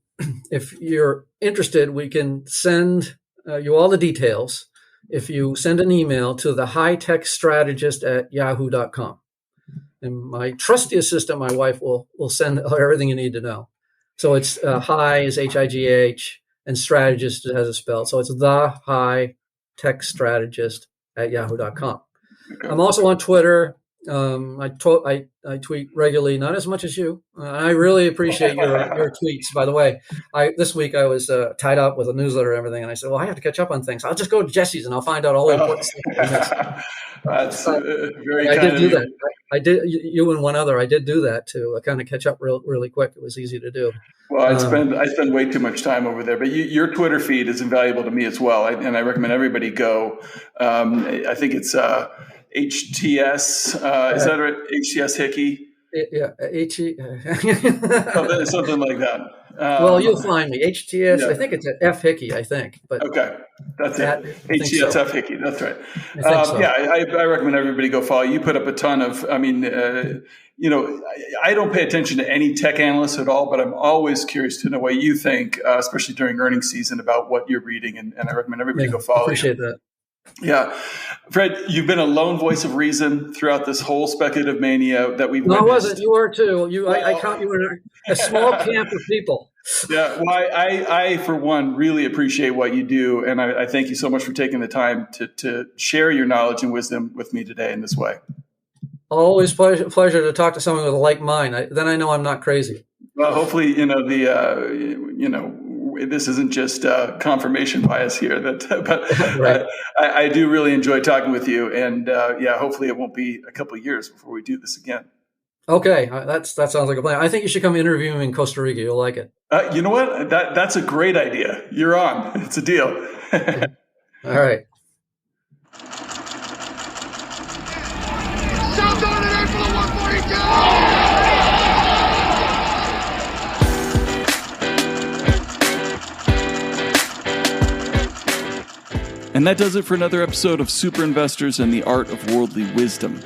if you're interested, we can send you all the details. If you send an email to the hightechstrategist@yahoo.com, and my trusty assistant, my wife, will send everything you need to know. So it's high is HIGH, and strategist has a spell. So it's the high tech strategist at yahoo.com. Okay. I'm also on Twitter. I tweet regularly, not as much as you. I really appreciate your tweets, by the way. This week I was tied up with a newsletter and everything, and I said, well, I have to catch up on things. I'll just go to Jesse's and I'll find out all the important stuff. That's very I kind did do that. I did, you and one other, I did do that to kind of catch up really quick. It was easy to do. Well, I spend way too much time over there, but your Twitter feed is invaluable to me as well, and I recommend everybody go. I think it's HTS. Is that right? HTS Hickey? Yeah, something like that. Well, you'll find me. HTS, yeah. I think it's F Hickey, I think. But okay, that's it. HTS so. F Hickey, that's right. So. Yeah, I recommend everybody go follow. You put up a ton of, I don't pay attention to any tech analysts at all, but I'm always curious to know what you think, especially during earnings season, about what you're reading, and I recommend everybody go follow. Appreciate that. Yeah. Fred, you've been a lone voice of reason throughout this whole speculative mania that we've witnessed. No, I wasn't. You were too. I count you in a small camp of people. Yeah. Well, I, for one, really appreciate what you do. And I thank you so much for taking the time to share your knowledge and wisdom with me today in this way. Always pleasure to talk to someone with a like mind. Then I know I'm not crazy. Well, hopefully, this isn't just confirmation bias here. But right. I do really enjoy talking with you, and hopefully it won't be a couple of years before we do this again. Okay, that sounds like a plan. I think you should come interview me in Costa Rica. You'll like it. You know what? That's a great idea. You're on. It's a deal. All right. South on it in for the 142. And that does it for another episode of Super Investors and the Art of Worldly Wisdom.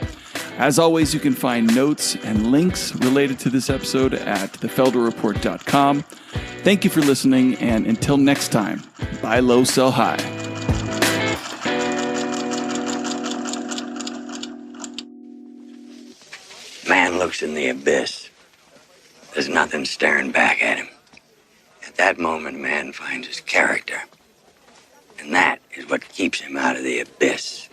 As always, you can find notes and links related to this episode at thefelderreport.com. Thank you for listening, and until next time, buy low, sell high. Man looks in the abyss. There's nothing staring back at him. At that moment, man finds his character. And that is what keeps him out of the abyss.